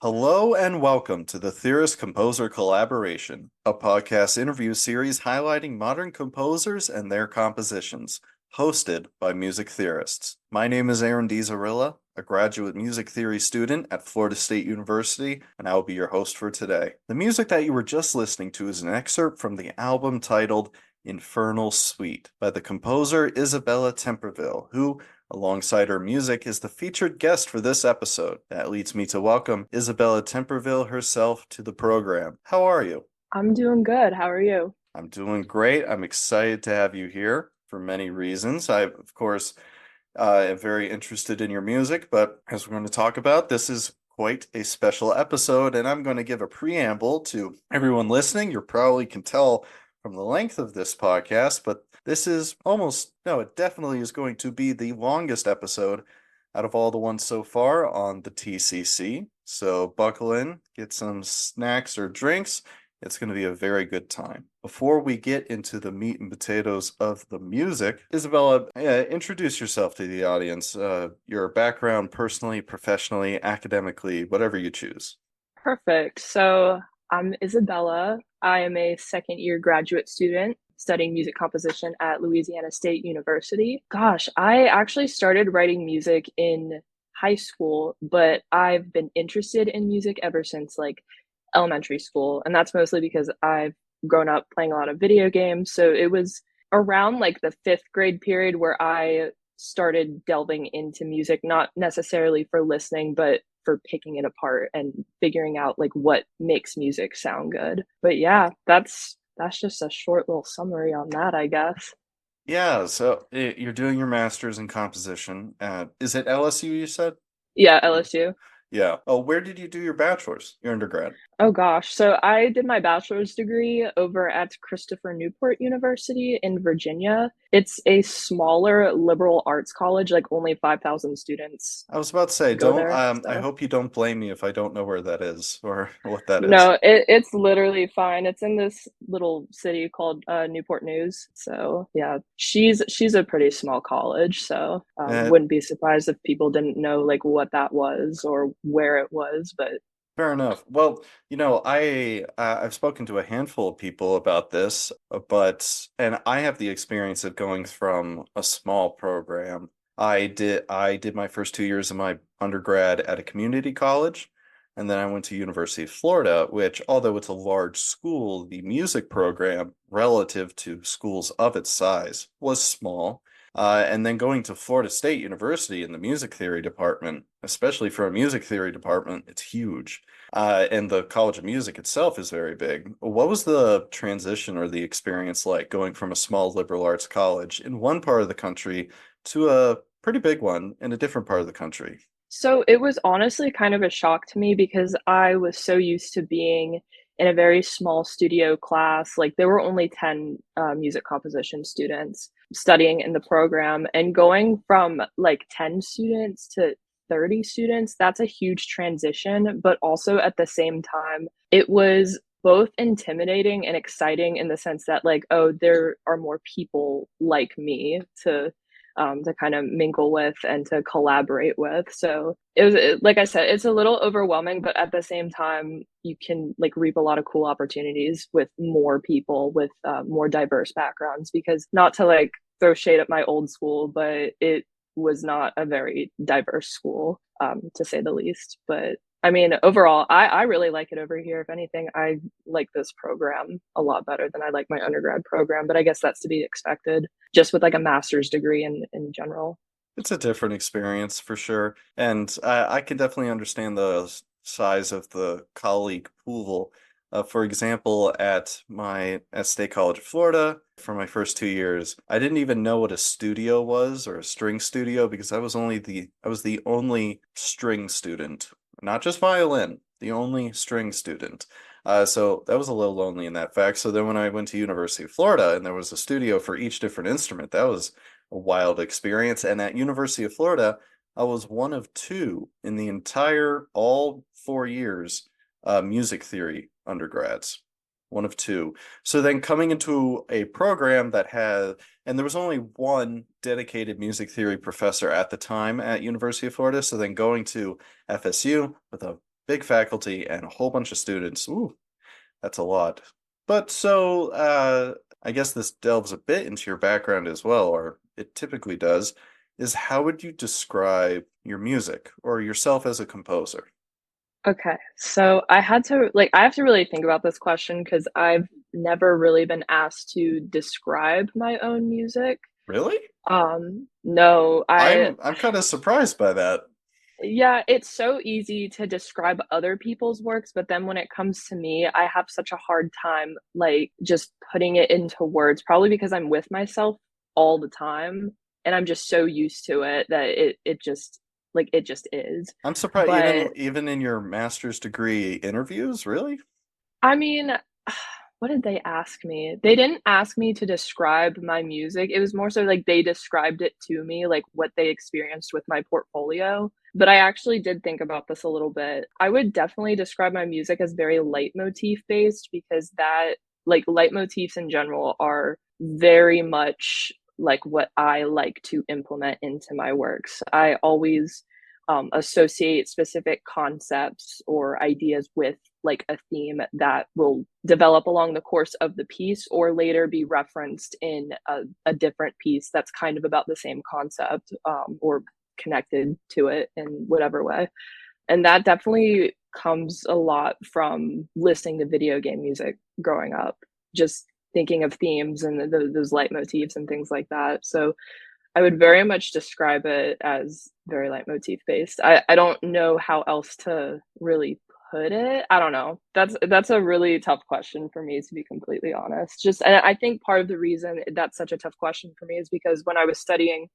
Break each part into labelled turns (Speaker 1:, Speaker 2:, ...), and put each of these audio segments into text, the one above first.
Speaker 1: Hello and welcome to the Theorist Composer Collaboration, a podcast interview series highlighting modern composers and their compositions, hosted by music theorists. My name is Aaron Zarilla, a graduate music theory student at Florida State University, and I will be your host for today. The music that you were just listening to is an excerpt from the album titled Infernal Suite by the composer Isabella Temperville, who alongside her music, is the featured guest for this episode. That leads me to welcome Isabella Temperville herself to the program. How are you?
Speaker 2: I'm doing good. How are you?
Speaker 1: I'm doing great. I'm excited to have you here for many reasons. I, of course, am very interested in your music, but as we're going to talk about, this is quite a special episode, and I'm going to give a preamble to everyone listening. You probably can tell from the length of this podcast, but this is no, it definitely is going to be the longest episode out of all the ones so far on the TCC. So buckle in, get some snacks or drinks. It's going to be a very good time. Before we get into the meat and potatoes of the music, Isabella, introduce yourself to the audience. Your background, personally, professionally, academically, whatever you choose.
Speaker 2: Perfect. So I'm Isabella. I am a second year graduate student studying music composition at Louisiana State University. Gosh, I actually started writing music in high school, but I've been interested in music ever since like elementary school. And that's mostly because I've grown up playing a lot of video games. So it was around like the fifth grade period where I started delving into music, not necessarily for listening, but for picking it apart and figuring out like what makes music sound good. But yeah, that's just a short little summary on that, I guess.
Speaker 1: Yeah, so you're doing your master's in composition at, is it LSU you said?
Speaker 2: Yeah, LSU.
Speaker 1: Yeah. Oh, where did you do your bachelor's, your undergrad?
Speaker 2: Oh gosh. So I did my bachelor's degree over at Christopher Newport University in Virginia. It's a smaller liberal arts college, like only 5,000 students
Speaker 1: I was about to say,
Speaker 2: go
Speaker 1: don't,
Speaker 2: there.
Speaker 1: I
Speaker 2: So
Speaker 1: hope you don't blame me if I don't know where that is or what that is.
Speaker 2: no, it's literally fine. It's in this little city called Newport News. So yeah, she's a pretty small college. So
Speaker 1: Eh,
Speaker 2: wouldn't be surprised if people didn't know like what that was or where it was. But
Speaker 1: Fair enough. Well, I've spoken to a handful of people about this, and I have the experience of going from a small program. I did my first 2 years of my undergrad at a community college, and then I went to University of Florida, which, although it's a large school, the music program relative to schools of its size was small. And then going to Florida State University in the music theory department, especially for a music theory department, it's huge. And the College of Music itself is very big. What was the transition or the experience like going from a small liberal arts college in one part of the country to a pretty big one in a different part of the country?
Speaker 2: so it was honestly kind of a shock to me because I was so used to being in a very small studio class. Like there were only 10 music composition students studying in the program, and going from like 10 students to 30 students, that's a huge transition. But also at the same time, it was both intimidating and exciting in the sense that, like, oh, there are more people like me to kind of mingle with and to collaborate with. So like I said, it's a little overwhelming, but at the same time, you can like reap a lot of cool opportunities with more people with more diverse backgrounds. Because not to like throw shade at my old school, but it was not a very diverse school, to say the least. But I mean, overall, I really like it over here. If anything, I like this program a lot better than I like my undergrad program, but I guess that's to be expected just with like a master's degree in general.
Speaker 1: It's a different experience for sure. And I can definitely understand the size of the colleague pool. For example, at State College of Florida, for my first 2 years, I didn't even know what a studio was or a string studio because I was the only string student, not just violin, the only string student. So that was a little lonely in that fact. So then when I went to University of Florida and there was a studio for each different instrument, that was a wild experience. And at University of Florida, I was one of two in the entire all 4 years music theory undergrads. One of two. So then coming into a program that had, and there was only one dedicated music theory professor at the time at University of Florida. So then going to FSU with a big faculty and a whole bunch of students. Ooh, that's a lot. But so, I guess this delves a bit into your background as well, or it typically does, is how would you describe your music or yourself as a composer?
Speaker 2: Okay, so I have to really think about this question because I've never really been asked to describe my own music.
Speaker 1: Really?
Speaker 2: No,
Speaker 1: I'm kind of surprised by that.
Speaker 2: yeah, it's so easy to describe other people's works, but then when it comes to me, I have such a hard time like just putting it into words, probably because I'm with myself all the time and I'm just so used to it that it just like it just is.
Speaker 1: I'm surprised
Speaker 2: But
Speaker 1: even in your master's degree interviews, really?
Speaker 2: I mean, what did they ask me? They didn't ask me to describe my music. It was more so like they described it to me, like what they experienced with my portfolio. But I actually did think about this a little bit. I would definitely describe my music as very leitmotif based because that, like, leitmotifs in general are very much like what I like to implement into my works. I always associate specific concepts or ideas with like a theme that will develop along the course of the piece or later be referenced in a different piece that's kind of about the same concept or connected to it in whatever way. And that definitely comes a lot from listening to video game music growing up, just thinking of themes and those leitmotifs and things like that. So I would very much describe it as very leitmotif based. I don't know how else to really put it. I don't know. That's a really tough question for me, to be completely honest. Just and I think part of the reason that's such a tough question for me is because when I was studying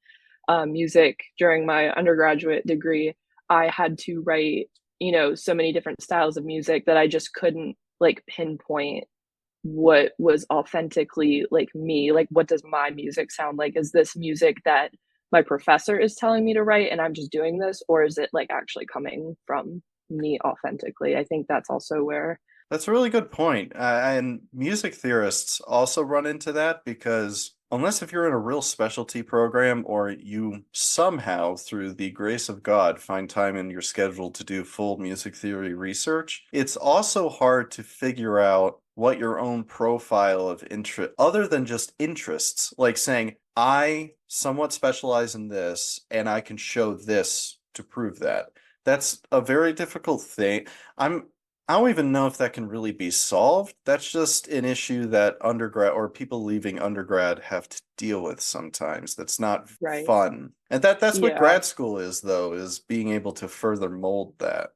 Speaker 2: music during my undergraduate degree, I had to write, you know, so many different styles of music that I just couldn't like pinpoint what was authentically like me, like what does my music sound like? Is this music that my professor is telling me to write and I'm just doing this, or is it like actually coming from me authentically? I think that's also where
Speaker 1: That's a really good point. And music theorists also run into that because unless if you're in a real specialty program or you somehow, through the grace of God, find time in your schedule to do full music theory research, it's also hard to figure out what your own profile of interest, other than just interests, like saying, I somewhat specialize in this and I can show this to prove that. That's a very difficult thing. I'm I don't even know if that can really be solved. That's just an issue that undergrad or people leaving undergrad have to deal with sometimes. That's not
Speaker 2: right.
Speaker 1: fun. And that's what
Speaker 2: Yeah.
Speaker 1: grad school is though, is being able to further mold that.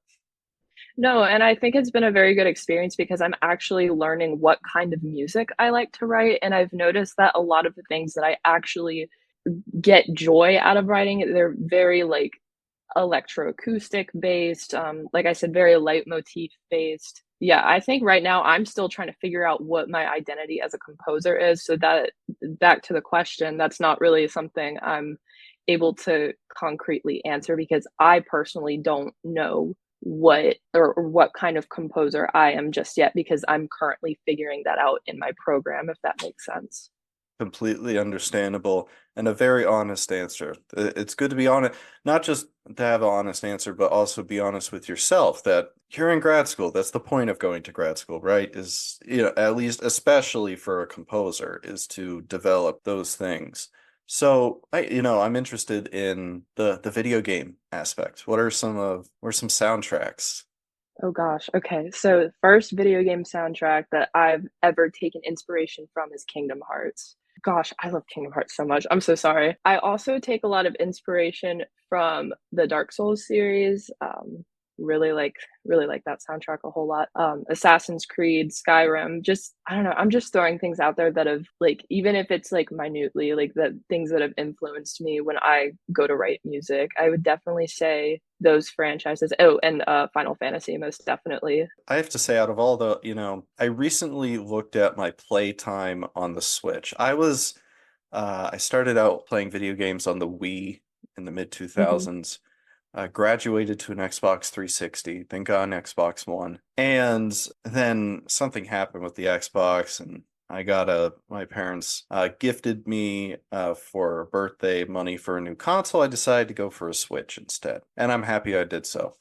Speaker 2: No, and I think it's been a very good experience because I'm actually learning what kind of music I like to write. And I've noticed that a lot of the things that I actually get joy out of writing, they're very like electroacoustic based, like I said, very leitmotif based. Yeah, I think right now I'm still trying to figure out what my identity as a composer is. So that back to the question, that's not really something I'm able to concretely answer because I personally don't know or what kind of composer I am just yet because I'm currently figuring that out in my program, if that makes sense.
Speaker 1: Completely understandable and a very honest answer. It's good to be honest, not just to have an honest answer, but also be honest with yourself that you're in grad school. That's the point of going to grad school, right? Is, at least especially for a composer, is to develop those things. So I'm interested in the video game aspect. What are some soundtracks?
Speaker 2: Oh gosh. Okay. So the first video game soundtrack that I've ever taken inspiration from is Kingdom Hearts. Gosh, I love Kingdom Hearts so much. I'm so sorry. I also take a lot of inspiration from the Dark Souls series. Really like really like that soundtrack a whole lot. Assassin's Creed, Skyrim, just I don't know, I'm just throwing things out there that have like even if it's like minutely like the things that have influenced me when I go to write music. I would definitely say those franchises. Oh, and Final Fantasy most definitely.
Speaker 1: I have to say, out of all I recently looked at my playtime on the Switch. I started out playing video games on the Wii in the mid
Speaker 2: Mhm.
Speaker 1: 2000s, graduated to an Xbox 360, then got an Xbox One, and then something happened with the Xbox, and my parents gifted me for birthday money for a new console. I decided to go for a Switch instead, and I'm happy I did so.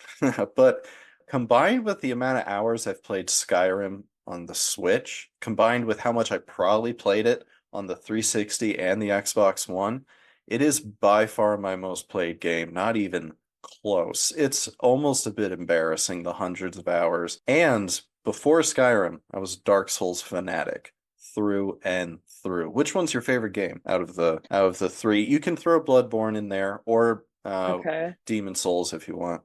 Speaker 1: But Combined with the amount of hours I've played Skyrim on the Switch, combined with how much I probably played it on the 360 and the Xbox One, it is by far my most played game, not even close. It's almost a bit embarrassing, the hundreds of hours. And before Skyrim, I was a Dark Souls fanatic through and through. Which one's your favorite game out of the three? You can throw Bloodborne in there or
Speaker 2: Okay.
Speaker 1: Demon Souls if you want.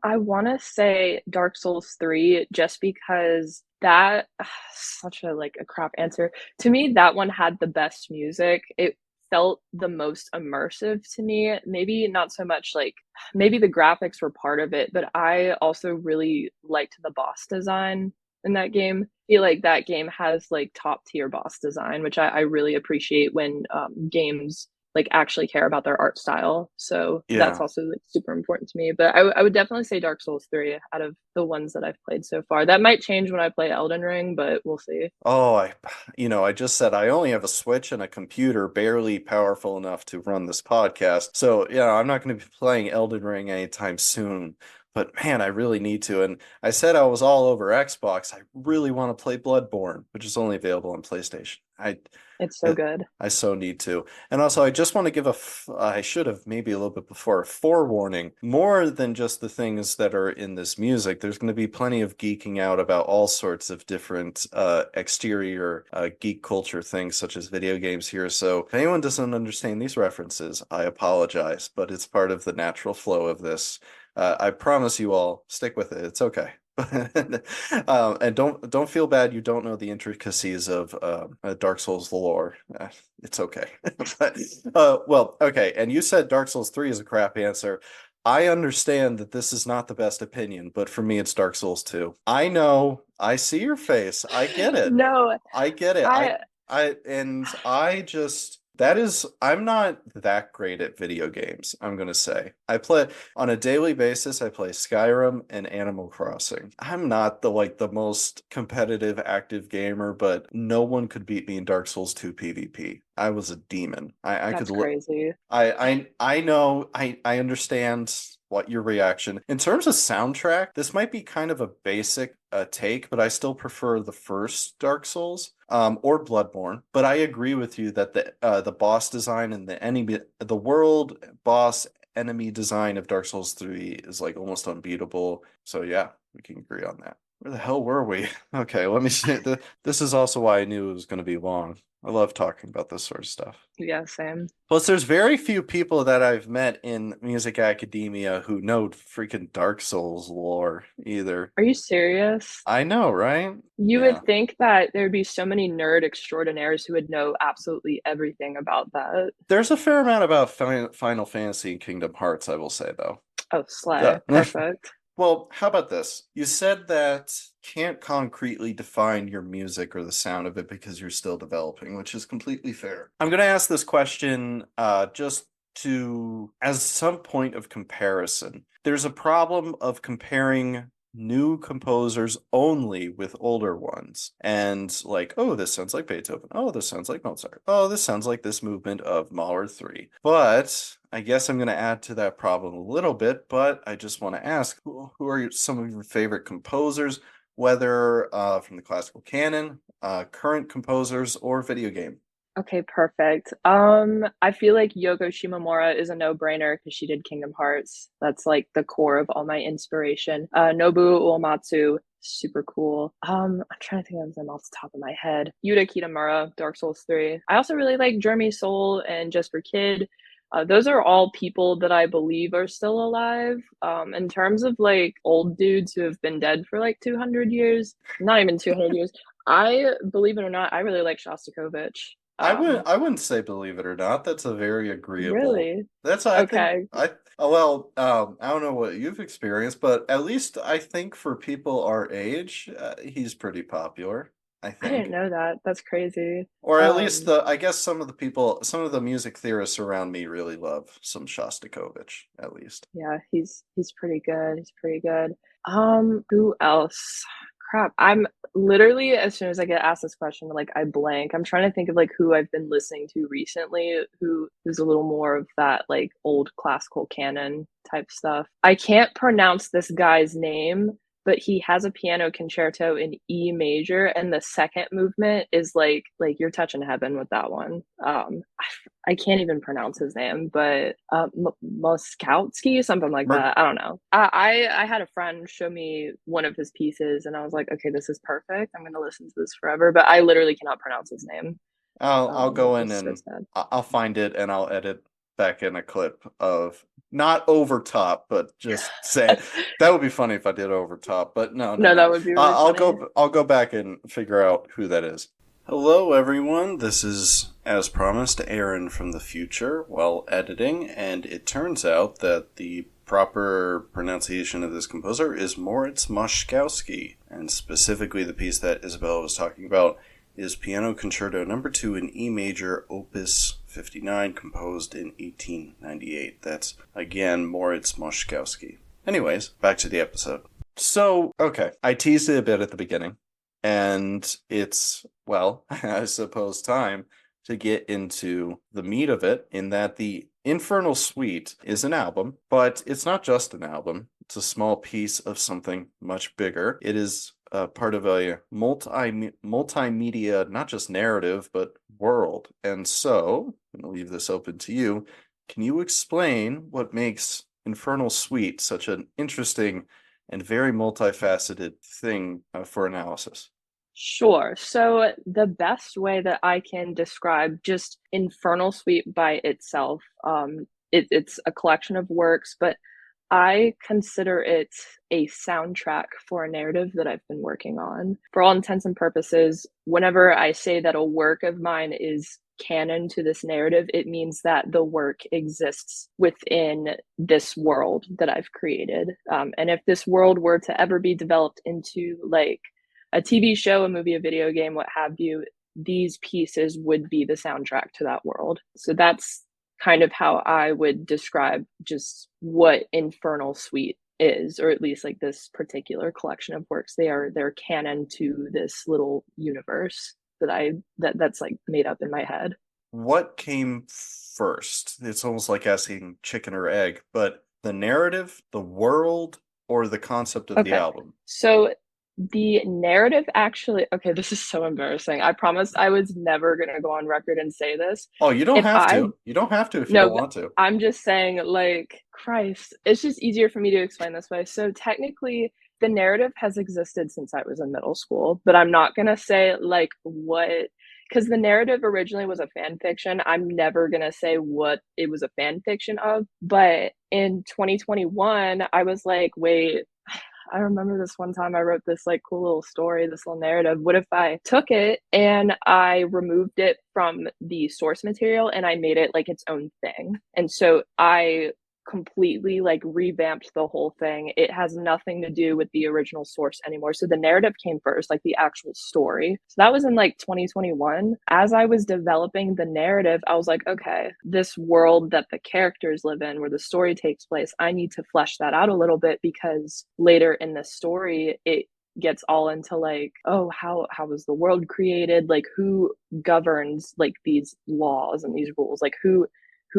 Speaker 2: I want to say Dark Souls 3 just because that such a like a crap answer. To me, that one had the best music. It felt the most immersive to me. Maybe not so much like maybe the graphics were part of it, but I also really liked the boss design in that game. I feel like that game has like top tier boss design, which I really appreciate when games like actually care about their art style. So that's
Speaker 1: Yeah.
Speaker 2: also like super important to me. But I would definitely say Dark Souls 3 out of the ones that I've played so far. That might change when I play Elden Ring, but we'll see.
Speaker 1: Oh, I just said I only have a Switch and a computer barely powerful enough to run this podcast. So, yeah, I'm not going to be playing Elden Ring anytime soon. But man, I really need to. And I said I was all over Xbox. I really want to play Bloodborne, which is only available on PlayStation.
Speaker 2: It's so good.
Speaker 1: I so need to. And also, I just want to give I should have maybe a little bit before, a forewarning. More than just the things that are in this music, there's going to be plenty of geeking out about all sorts of different exterior geek culture things, such as video games here. So if anyone doesn't understand these references, I apologize, but it's part of the natural flow of this. I promise you all, stick with it. It's okay. And don't feel bad you don't know the intricacies of Dark Souls lore. It's okay. But well, okay. And you said Dark Souls 3 is a crap answer. I understand that this is not the best opinion, but for me it's Dark Souls 2. I know. I see your face. I get it.
Speaker 2: No,
Speaker 1: I get it.
Speaker 2: I
Speaker 1: I just that is I'm not that great at video games, I'm gonna say. I play on a daily basis, I play Skyrim and Animal Crossing. I'm not the most competitive active gamer, but no one could beat me in Dark Souls 2 PvP. I was a demon. I could
Speaker 2: that's
Speaker 1: li
Speaker 2: crazy.
Speaker 1: I know I understand what your reaction. In terms of soundtrack, this might be kind of a basic take, but I still prefer the first Dark Souls or Bloodborne. But I agree with you that the boss design and the world boss enemy design of Dark Souls 3 is like almost unbeatable. So yeah, we can agree on that. Where the hell were we? Okay, let me see. This is also why I knew it was going to be long. I love talking about this sort of stuff.
Speaker 2: Yeah, same.
Speaker 1: Plus, there's very few people that I've met in music academia who know freaking Dark Souls lore either.
Speaker 2: Are you serious?
Speaker 1: I know, right?
Speaker 2: You
Speaker 1: Yeah.
Speaker 2: would think that there'd be so many nerd extraordinaires who would know absolutely everything about that.
Speaker 1: There's a fair amount about Final Fantasy and Kingdom Hearts, I will say, though.
Speaker 2: Oh, slay.
Speaker 1: The
Speaker 2: Perfect.
Speaker 1: Well, how about this? You said that can't concretely define your music or the sound of it because you're still developing, which is completely fair. I'm going to ask this question just to as some point of comparison. There's a problem of comparing new composers only with older ones and like, oh, this sounds like Beethoven, oh, this sounds like Mozart, oh, this sounds like this movement of Mahler 3. But I guess I'm going to add to that problem a little bit, but I just want to ask, who are some of your favorite composers, whether from the classical canon, current composers, or video game?
Speaker 2: Okay, perfect. I feel like Yoko Shimomura is a no-brainer because she did Kingdom Hearts. That's like the core of all my inspiration. Nobuo Uematsu, super cool. I'm trying to think of them off the top of my head. Yuta Kitamura, Dark Souls 3. I also really like Jeremy Soule and Just for Kid. Those are all people that I believe are still alive. In terms of like old dudes who have been dead for like 200 years, not even 200 years. I believe it or not, I really like Shostakovich.
Speaker 1: I wouldn't say believe it or not. That's a very agreeable.
Speaker 2: Really?
Speaker 1: That's I think
Speaker 2: Okay.
Speaker 1: I oh, well, I don't know what you've experienced, but at least I think for people our age, he's pretty popular, I
Speaker 2: I didn't
Speaker 1: think.
Speaker 2: know that. That's crazy.
Speaker 1: Or at least
Speaker 2: Um,
Speaker 1: I guess some of the music theorists around me really love some Shostakovich, at least.
Speaker 2: yeah, he's pretty good. He's pretty good. Who else? Crap. I'm literally as soon as I get asked this question, like I blank. I'm trying to think of like who I've been listening to recently who's a little more of that like old classical canon type stuff. I can't pronounce this guy's name, but he has a piano concerto in E major, and the second movement is like you're touching heaven with that one. I can't even pronounce his name, but Moskowski, something like
Speaker 1: Mer-
Speaker 2: that. I don't know. I had a friend show me one of his pieces, and I was like, okay, this is perfect. I'm gonna listen to this forever. But I literally cannot pronounce his name,
Speaker 1: I'll go
Speaker 2: which
Speaker 1: in
Speaker 2: is so
Speaker 1: and
Speaker 2: sad.
Speaker 1: I'll find it and I'll edit back in a clip of not over top, but just say it. That would be funny if I did over top, but no, no,
Speaker 2: No, that
Speaker 1: no.
Speaker 2: would be really funny.
Speaker 1: I'll go back and figure out who that is. Hello, everyone. This is, as promised, Aaron from the future while editing, and it turns out that the proper pronunciation of this composer is Moritz Moszkowski, and specifically the piece that Isabella was talking about is Piano Concerto Number 2 in E major, Opus 59, composed in 1898. That's, again, Moritz Moszkowski. Anyways, back to the episode. So, okay, I teased it a bit at the beginning, and it's, well, I suppose time to get into the meat of it, in that the Infernal Suite is an album, but it's not just an album. It's a small piece of something much bigger. It is part of a multimedia, not just narrative, but world. And so, I'm going to leave this open to you. Can you explain what makes Infernal Suite such an interesting and very multifaceted thing for analysis?
Speaker 2: Sure. So the best way that I can describe just Infernal Suite by itself, it's a collection of works, but I consider it a soundtrack for a narrative that I've been working on. For all intents and purposes, whenever I say that a work of mine is canon to this narrative, it means that the work exists within this world that I've created. And if this world were to ever be developed into like a TV show, a movie, a video game, what have you, these pieces would be the soundtrack to that world. So that's kind of how I would describe just what Infernal Suite is, or at least like this particular collection of works. They're canon to this little universe that's like made up in my head.
Speaker 1: What came first? It's almost like asking chicken or egg, but the narrative, the world, or the concept of the
Speaker 2: Okay.
Speaker 1: album?
Speaker 2: So the narrative actually, okay, this is so embarrassing. I promised I was never going to go on record and say this.
Speaker 1: Oh, you don't
Speaker 2: If
Speaker 1: have
Speaker 2: I
Speaker 1: to. You don't have to if you
Speaker 2: No,
Speaker 1: don't want to.
Speaker 2: I'm just saying, like, Christ, it's just easier for me to explain this way. So technically, the narrative has existed since I was in middle school, but I'm not gonna say like what, because the narrative originally was a fan fiction. I'm never gonna say what it was a fan fiction of. But in 2021, I was like, wait, I remember this one time I wrote this like cool little story, this little narrative. What if I took it and I removed it from the source material and I made it like its own thing? And so I completely like revamped the whole thing. It has nothing to do with the original source anymore. So the narrative came first, like the actual story. So that was in like 2021. As I was developing the narrative, I was like, okay, this world that the characters live in, where the story takes place, I need to flesh that out a little bit because later in the story, it gets all into like, oh, how was the world created, like who governs like these laws and these rules, like who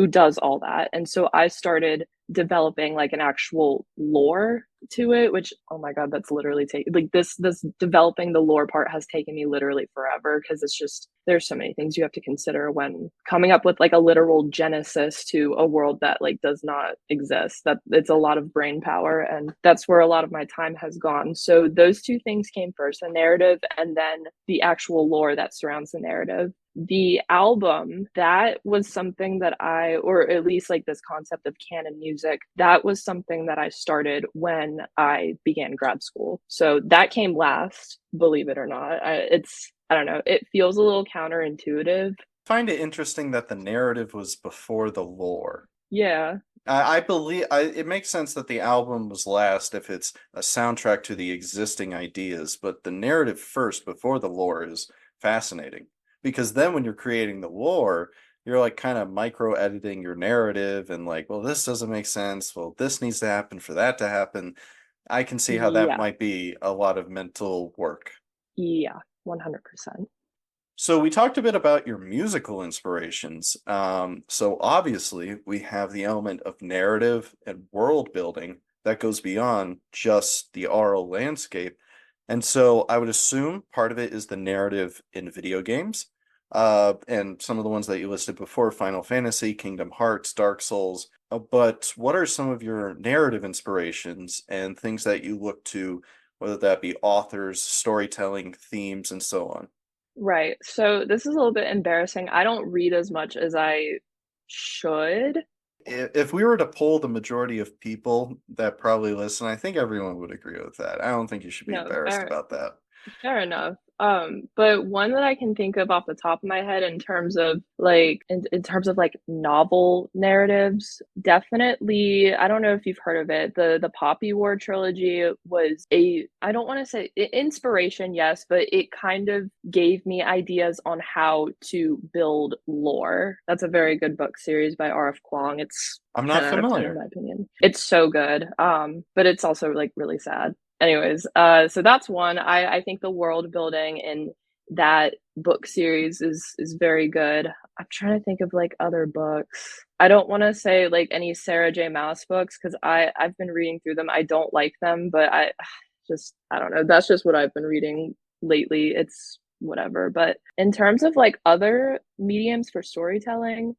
Speaker 2: does all that. And so I started developing like an actual lore to it, which oh my god, that's literally taken like this developing the lore part has taken me literally forever because it's just there's so many things you have to consider when coming up with like a literal genesis to a world that like does not exist. That it's a lot of brain power, and that's where a lot of my time has gone. So those two things came first, the narrative and then the actual lore that surrounds the narrative. The album, that was something that I, or at least like this concept of canon music, that was something that I started when I began grad school. So that came last, believe it or not. I don't know, it feels a little counterintuitive.
Speaker 1: Find it interesting that the narrative was before the lore.
Speaker 2: Yeah.
Speaker 1: I believe it makes sense that the album was last if it's a soundtrack to the existing ideas, but the narrative first before the lore is fascinating. Because then when you're creating the lore, you're like kind of micro editing your narrative and like, well, this doesn't make sense. Well, this needs to happen for that to happen. I can see how that
Speaker 2: Yeah.
Speaker 1: might be a lot of mental work.
Speaker 2: Yeah. 100%.
Speaker 1: So we talked a bit about your musical inspirations. So obviously we have the element of narrative and world building that goes beyond just the aural landscape. And so I would assume part of it is the narrative in video games. And some of the ones that you listed before, Final Fantasy, Kingdom Hearts, Dark Souls. But what are some of your narrative inspirations and things that you look to, whether that be authors, storytelling, themes, and so on?
Speaker 2: Right. So this is a little bit embarrassing. I don't read as much as I should.
Speaker 1: If we were to poll the majority of people that probably listen, I think everyone would agree with that. I don't think you should be
Speaker 2: No,
Speaker 1: embarrassed
Speaker 2: fair
Speaker 1: about that.
Speaker 2: Fair enough. But one that I can think of off the top of my head in terms of in terms of like novel narratives, definitely, I don't know if you've heard of it. The Poppy War trilogy was a, I don't want to say inspiration, yes, but it kind of gave me ideas on how to build lore. That's a very good book series by R.F. Kuang. It's
Speaker 1: I'm
Speaker 2: 10
Speaker 1: not
Speaker 2: out of 10 in
Speaker 1: familiar.
Speaker 2: my opinion. It's so good. But it's also like really sad. Anyways, so that's one. I think the world building in that book series is very good. I'm trying to think of like other books. I don't want to say like any Sarah J. Maas books because I've been reading through them. I don't like them, but I just I don't know. That's just what I've been reading lately. It's whatever. But in terms of like other mediums for storytelling,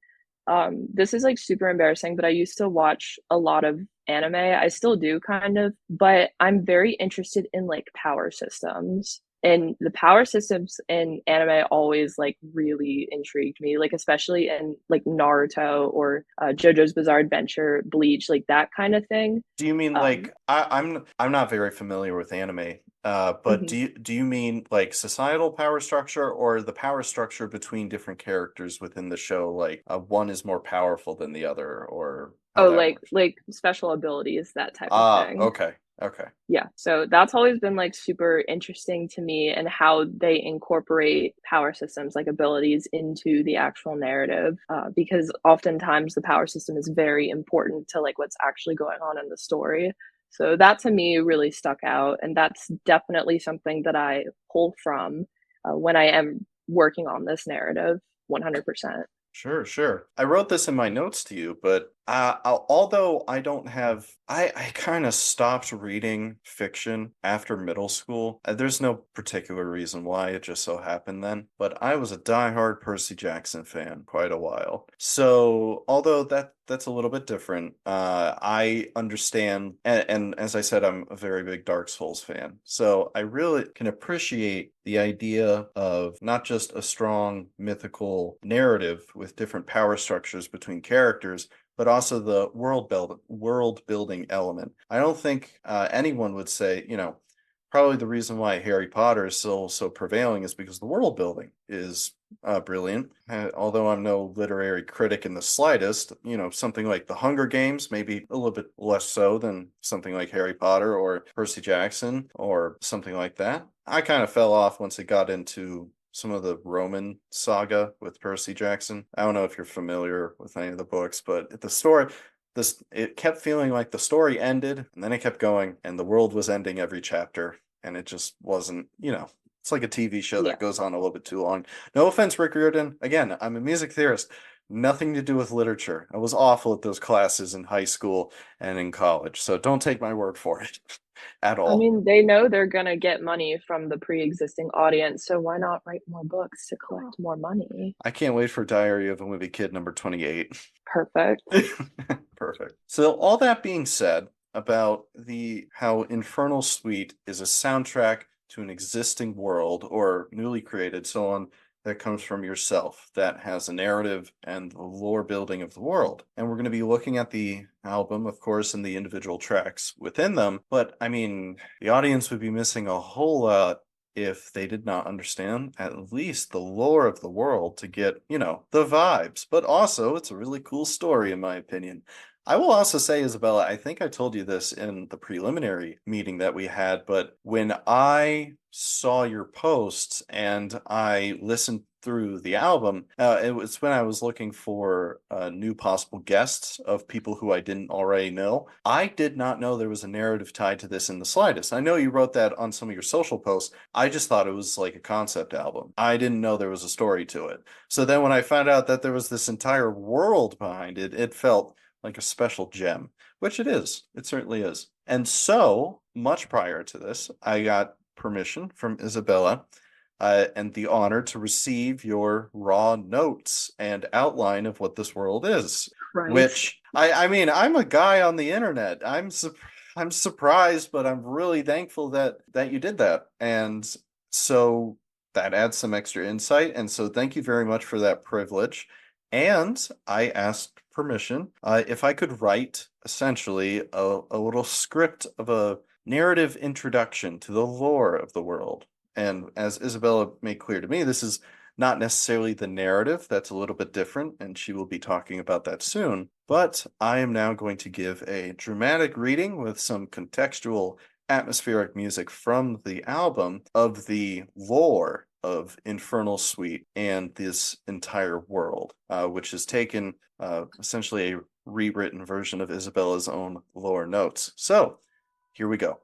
Speaker 2: this is like super embarrassing, but I used to watch a lot of anime. I still do kind of, but I'm very interested in like power systems. And the power systems in anime always like really intrigued me, like especially in like Naruto or JoJo's Bizarre Adventure, Bleach, like that kind of thing.
Speaker 1: Do you mean
Speaker 2: Um,
Speaker 1: like I'm not very familiar with anime, but
Speaker 2: mhm.
Speaker 1: do you mean like societal power structure or the power structure between different characters within the show? Like one is more powerful than the other, or how
Speaker 2: Oh,
Speaker 1: that works?
Speaker 2: like special abilities, that type of
Speaker 1: Ah,
Speaker 2: thing.
Speaker 1: okay, okay.
Speaker 2: Yeah, so that's always been like super interesting to me and how they incorporate power systems like abilities into the actual narrative because oftentimes the power system is very important to like what's actually going on in the story. So that to me really stuck out, and that's definitely something that I pull from when I am working on this narrative 100%.
Speaker 1: Sure, sure. I wrote this in my notes to you, but although I don't have, I kind of stopped reading fiction after middle school. There's no particular reason why, it just so happened then. But I was a diehard Percy Jackson fan quite a while. So although that's a little bit different, I understand, and as I said, I'm a very big Dark Souls fan. So I really can appreciate the idea of not just a strong mythical narrative with different power structures between characters, but also the world building element. I don't think anyone would say, probably the reason why Harry Potter is still so prevailing is because the world building is brilliant. Although I'm no literary critic in the slightest, something like The Hunger Games, maybe a little bit less so than something like Harry Potter or Percy Jackson or something like that. I kind of fell off once it got into some of the Roman saga with Percy Jackson. I don't know if you're familiar with any of the books, but the story, this it kept feeling like the story ended and then it kept going and the world was ending every chapter and it just wasn't, it's like a TV show
Speaker 2: Yeah.
Speaker 1: that goes on a little bit too long. No offense, Rick Riordan. Again, I'm a music theorist. Nothing to do with literature. I was awful at those classes in high school and in college, so don't take my word for it at
Speaker 2: I
Speaker 1: all.
Speaker 2: mean, they know they're gonna get money from the pre-existing audience, so why not write more books to collect more money?
Speaker 1: I can't wait for Diary of a Movie Kid number 28.
Speaker 2: Perfect.
Speaker 1: Perfect. So all that being said about the how Infernal Suite is a soundtrack to an existing world or newly created, so on, that comes from yourself, that has a narrative and the lore building of the world. And we're going to be looking at the album, of course, and the individual tracks within them. But I mean, the audience would be missing a whole lot if they did not understand at least the lore of the world to get, the vibes. But also, it's a really cool story, in my opinion. I will also say, Isabella, I think I told you this in the preliminary meeting that we had, but when I saw your posts and I listened through the album, it was when I was looking for new possible guests of people who I didn't already know. I did not know there was a narrative tied to this in the slightest. I know you wrote that on some of your social posts. I just thought it was like a concept album. I didn't know there was a story to it. So then when I found out that there was this entire world behind it, it felt like a special gem, which it is. It certainly is. And so, much prior to this, I got permission from Isabella and the honor to receive your raw notes and outline of what this world is.
Speaker 2: Christ.
Speaker 1: Which I mean, I'm a guy on the internet. I'm surprised, but I'm really thankful that you did that. And so that adds some extra insight. And so thank you very much for that privilege. And I asked permission if I could write essentially a little script of a narrative introduction to the lore of the world. And as Isabella made clear to me, this is not necessarily the narrative, that's a little bit different, and she will be talking about that soon. But I am now going to give a dramatic reading with some contextual atmospheric music from the album of the lore of Infernal Suite and this entire world, which is taken essentially a rewritten version of Isabella's own lore notes. So here we go.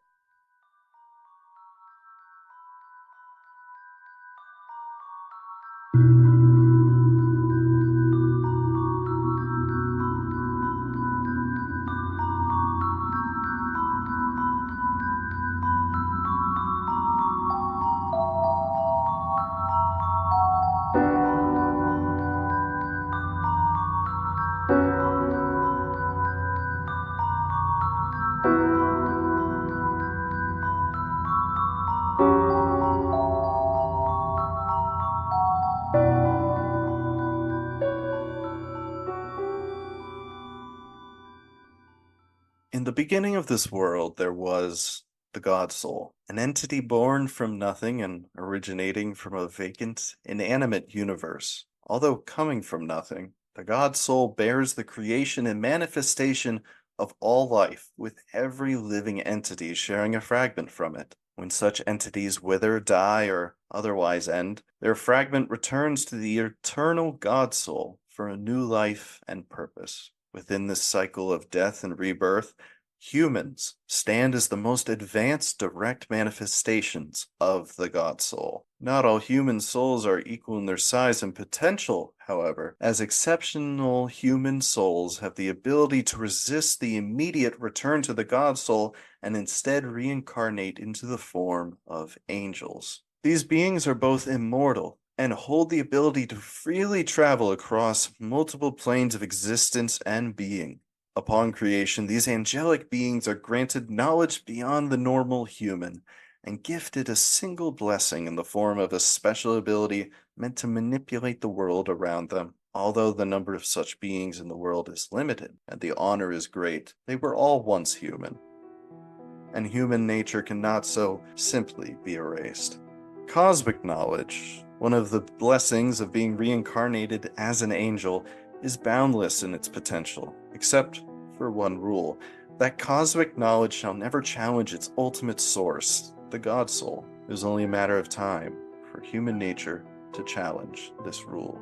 Speaker 1: In the beginning of this world, there was the God Soul, an entity born from nothing and originating from a vacant, inanimate universe. Although coming from nothing, the God Soul bears the creation and manifestation of all life, with every living entity sharing a fragment from it. When such entities wither, die, or otherwise end, their fragment returns to the eternal God Soul for a new life and purpose. Within this cycle of death and rebirth, humans stand as the most advanced direct manifestations of the God Soul. Not all human souls are equal in their size and potential, however, as exceptional human souls have the ability to resist the immediate return to the God Soul and instead reincarnate into the form of angels. These beings are both immortal and hold the ability to freely travel across multiple planes of existence and being. Upon creation, these angelic beings are granted knowledge beyond the normal human and gifted a single blessing in the form of a special ability meant to manipulate the world around them. Although the number of such beings in the world is limited and the honor is great, they were all once human, and human nature cannot so simply be erased. Cosmic knowledge, one of the blessings of being reincarnated as an angel, is boundless in its potential, except for one rule: that cosmic knowledge shall never challenge its ultimate source, the God Soul. It is only a matter of time for human nature to challenge this rule.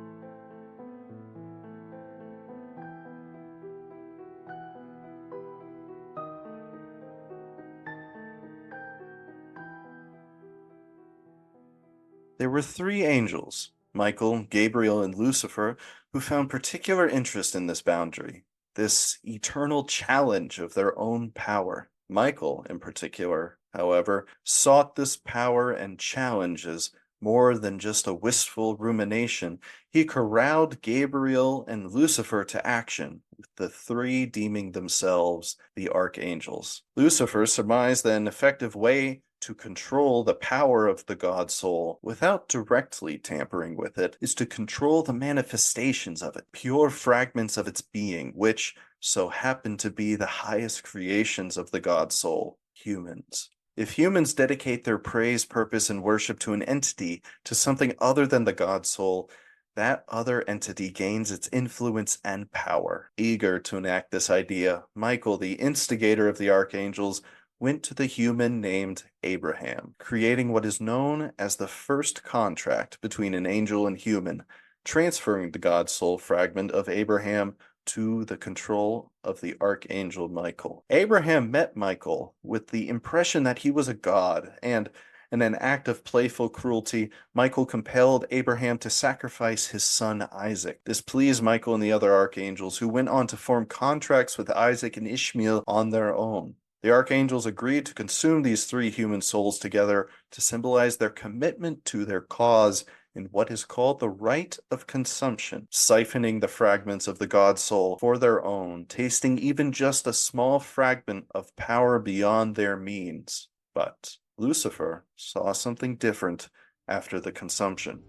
Speaker 1: There were three angels, Michael, Gabriel, and Lucifer, who found particular interest in this boundary, this eternal challenge of their own power. Michael, in particular, however, sought this power and challenge as more than just a wistful rumination. He corralled Gabriel and Lucifer to action, with the three deeming themselves the archangels. Lucifer surmised that an effective way to control the power of the God Soul without directly tampering with it is to control the manifestations of it, pure fragments of its being, which so happen to be the highest creations of the God Soul, humans. If humans dedicate their praise, purpose, and worship to an entity, to something other than the God Soul, that other entity gains its influence and power. Eager to enact this idea, Michael, the instigator of the archangels, went to the human named Abraham, creating what is known as the first contract between an angel and human, transferring the God Soul fragment of Abraham to the control of the archangel Michael. Abraham met Michael with the impression that he was a god, and In an act of playful cruelty, Michael compelled Abraham to sacrifice his son Isaac. This pleased Michael and the other archangels, who went on to form contracts with Isaac and Ishmael on their own. The archangels agreed to consume these three human souls together to symbolize their commitment to their cause in what is called the rite of consumption, siphoning the fragments of the god soul for their own, tasting even just a small fragment of power beyond their means. But Lucifer saw something different after the consumption.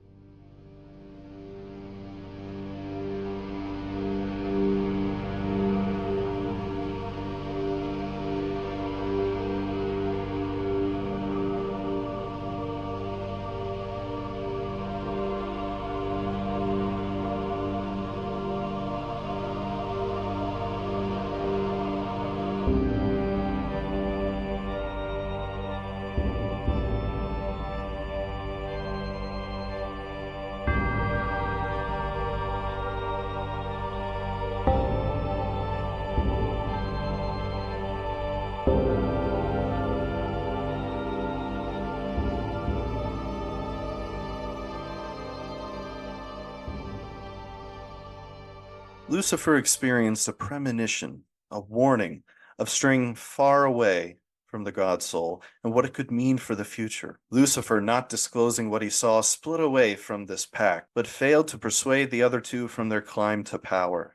Speaker 1: Lucifer experienced a premonition, a warning of straying far away from the god soul and what it could mean for the future. Lucifer, not disclosing what he saw, split away from this pact, but failed to persuade the other two from their climb to power.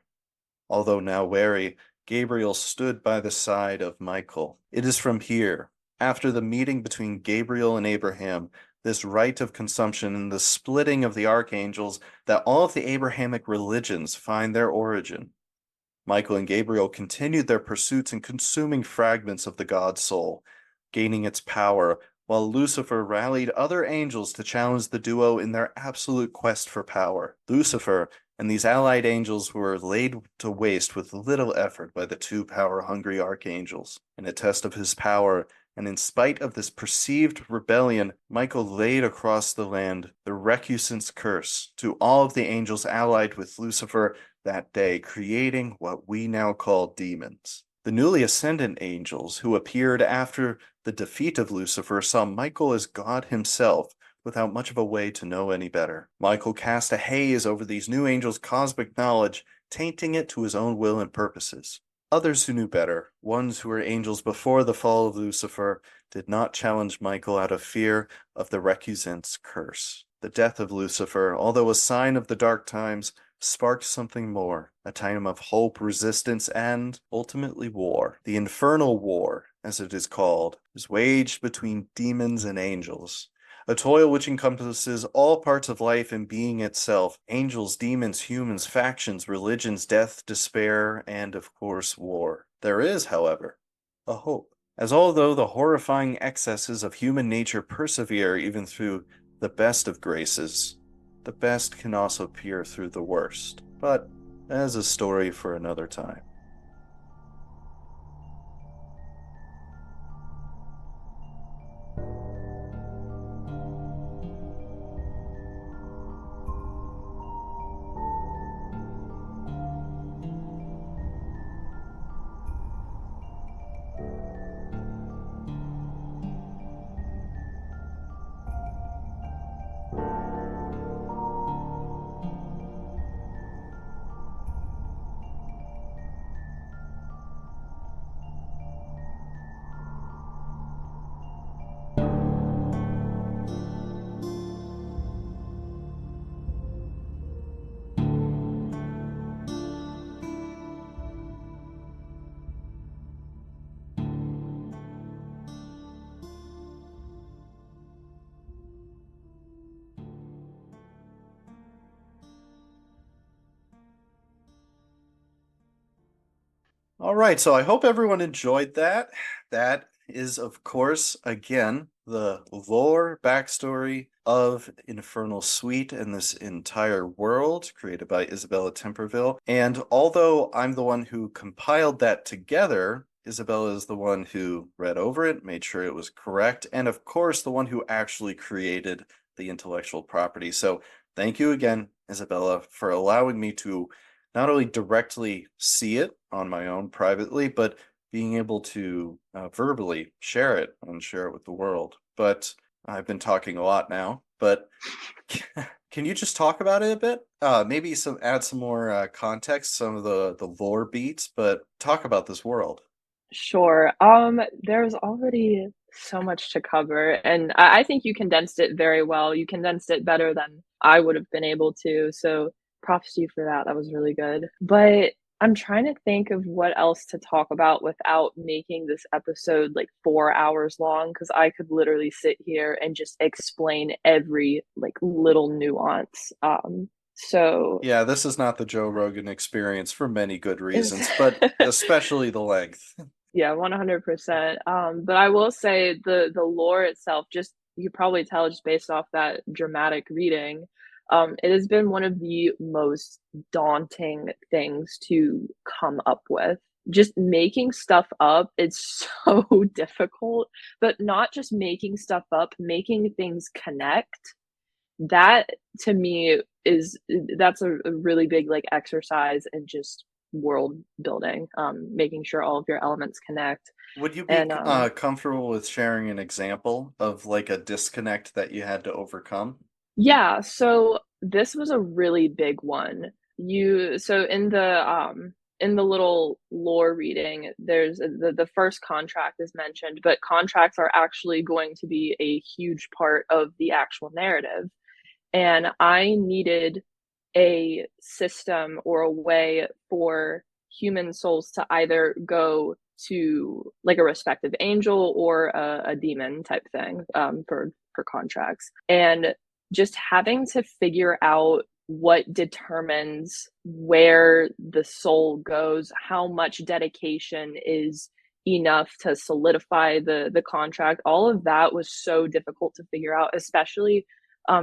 Speaker 1: Although now wary, Gabriel stood by the side of Michael. It is from here, after the meeting between Gabriel and Abraham, this rite of consumption and the splitting of the archangels, that all of the Abrahamic religions find their origin. Michael and Gabriel continued their pursuits in consuming fragments of the god soul, gaining its power, while Lucifer rallied other angels to challenge the duo in their absolute quest for power. Lucifer and these allied angels were laid to waste with little effort by the two power-hungry archangels. In a test of his power, and in spite of this perceived rebellion, Michael laid across the land the recusant's curse to all of the angels allied with Lucifer that day, creating what we now call demons. The newly ascendant angels who appeared after the defeat of Lucifer saw Michael as God himself, without much of a way to know any better. Michael cast a haze over these new angels' cosmic knowledge, tainting it to his own will and purposes. Others who knew better, ones who were angels before the fall of Lucifer, did not challenge Michael out of fear of the recusant's curse. The death of Lucifer, although a sign of the dark times, sparked something more, a time of hope, resistance, and, ultimately, war. The Infernal War, as it is called, is waged between demons and angels. A toil which encompasses all parts of life and being itself: angels, demons, humans, factions, religions, death, despair, and, of course, war. There is, however, a hope, as although the horrifying excesses of human nature persevere even through the best of graces, the best can also peer through the worst. But as a story for another time. All right, so I hope everyone enjoyed that. That is, of course, again, the lore backstory of Infernal Suite and this entire world created by Isabella Temperville. And although I'm the one who compiled that together, Isabella is the one who read over it, made sure it was correct, and of course, the one who actually created the intellectual property. So thank you again, Isabella, for allowing me to not only directly see it on my own privately, but being able to verbally share it and share it with the world. But I've been talking a lot now, but can you just talk about it a bit? Maybe add some more context, some of the lore beats, but talk about this world.
Speaker 2: Sure. There's already so much to cover, and I think you condensed it very well. You condensed it better than I would have been able to. So props to you for that. That was really good. But I'm trying to think of what else to talk about without making this episode like 4 hours long, because I could literally sit here and just explain every like little nuance. So
Speaker 1: Yeah, this is not the Joe Rogan experience for many good
Speaker 2: it's
Speaker 1: reasons, but especially the length.
Speaker 2: Yeah, 100%. But I will say the lore itself, just you could probably tell just based off that dramatic reading, it has been one of the most daunting things to come up with. Just making stuff up, it's so difficult, but not just making stuff up, making things connect. That to me is that's a really big like exercise in just world building, making sure all of your elements connect.
Speaker 1: Would you be
Speaker 2: And
Speaker 1: comfortable with sharing an example of like a disconnect that you had to overcome?
Speaker 2: yeah, so this was a really big one. So in the little lore reading, there's the first contract is mentioned, but contracts are actually going to be a huge part of the actual narrative. And I needed a system or a way for human souls to either go to like a respective angel or a demon type thing, for contracts, and just having to figure out what determines where the soul goes, how much dedication is enough to solidify the contract. All of that was so difficult to figure out, especially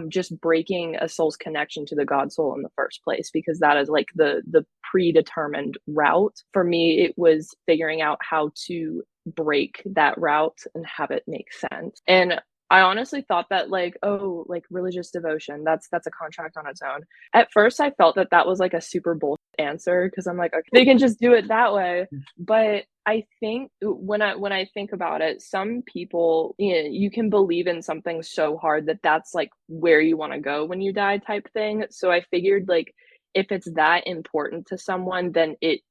Speaker 2: just breaking a soul's connection to the god soul in the first place, because that is like the predetermined route. For me, it was figuring out how to break that route and have it make sense. And I honestly thought that like, oh, like religious devotion, that's a contract on its own. At first I felt that that was like a super bullshit answer, because I'm like, okay, they can just do it that way. But I think when I think about it, some people, you know, you can believe in something so hard that that's like where you want to go when you die type thing. So I figured like if it's that important to someone, then it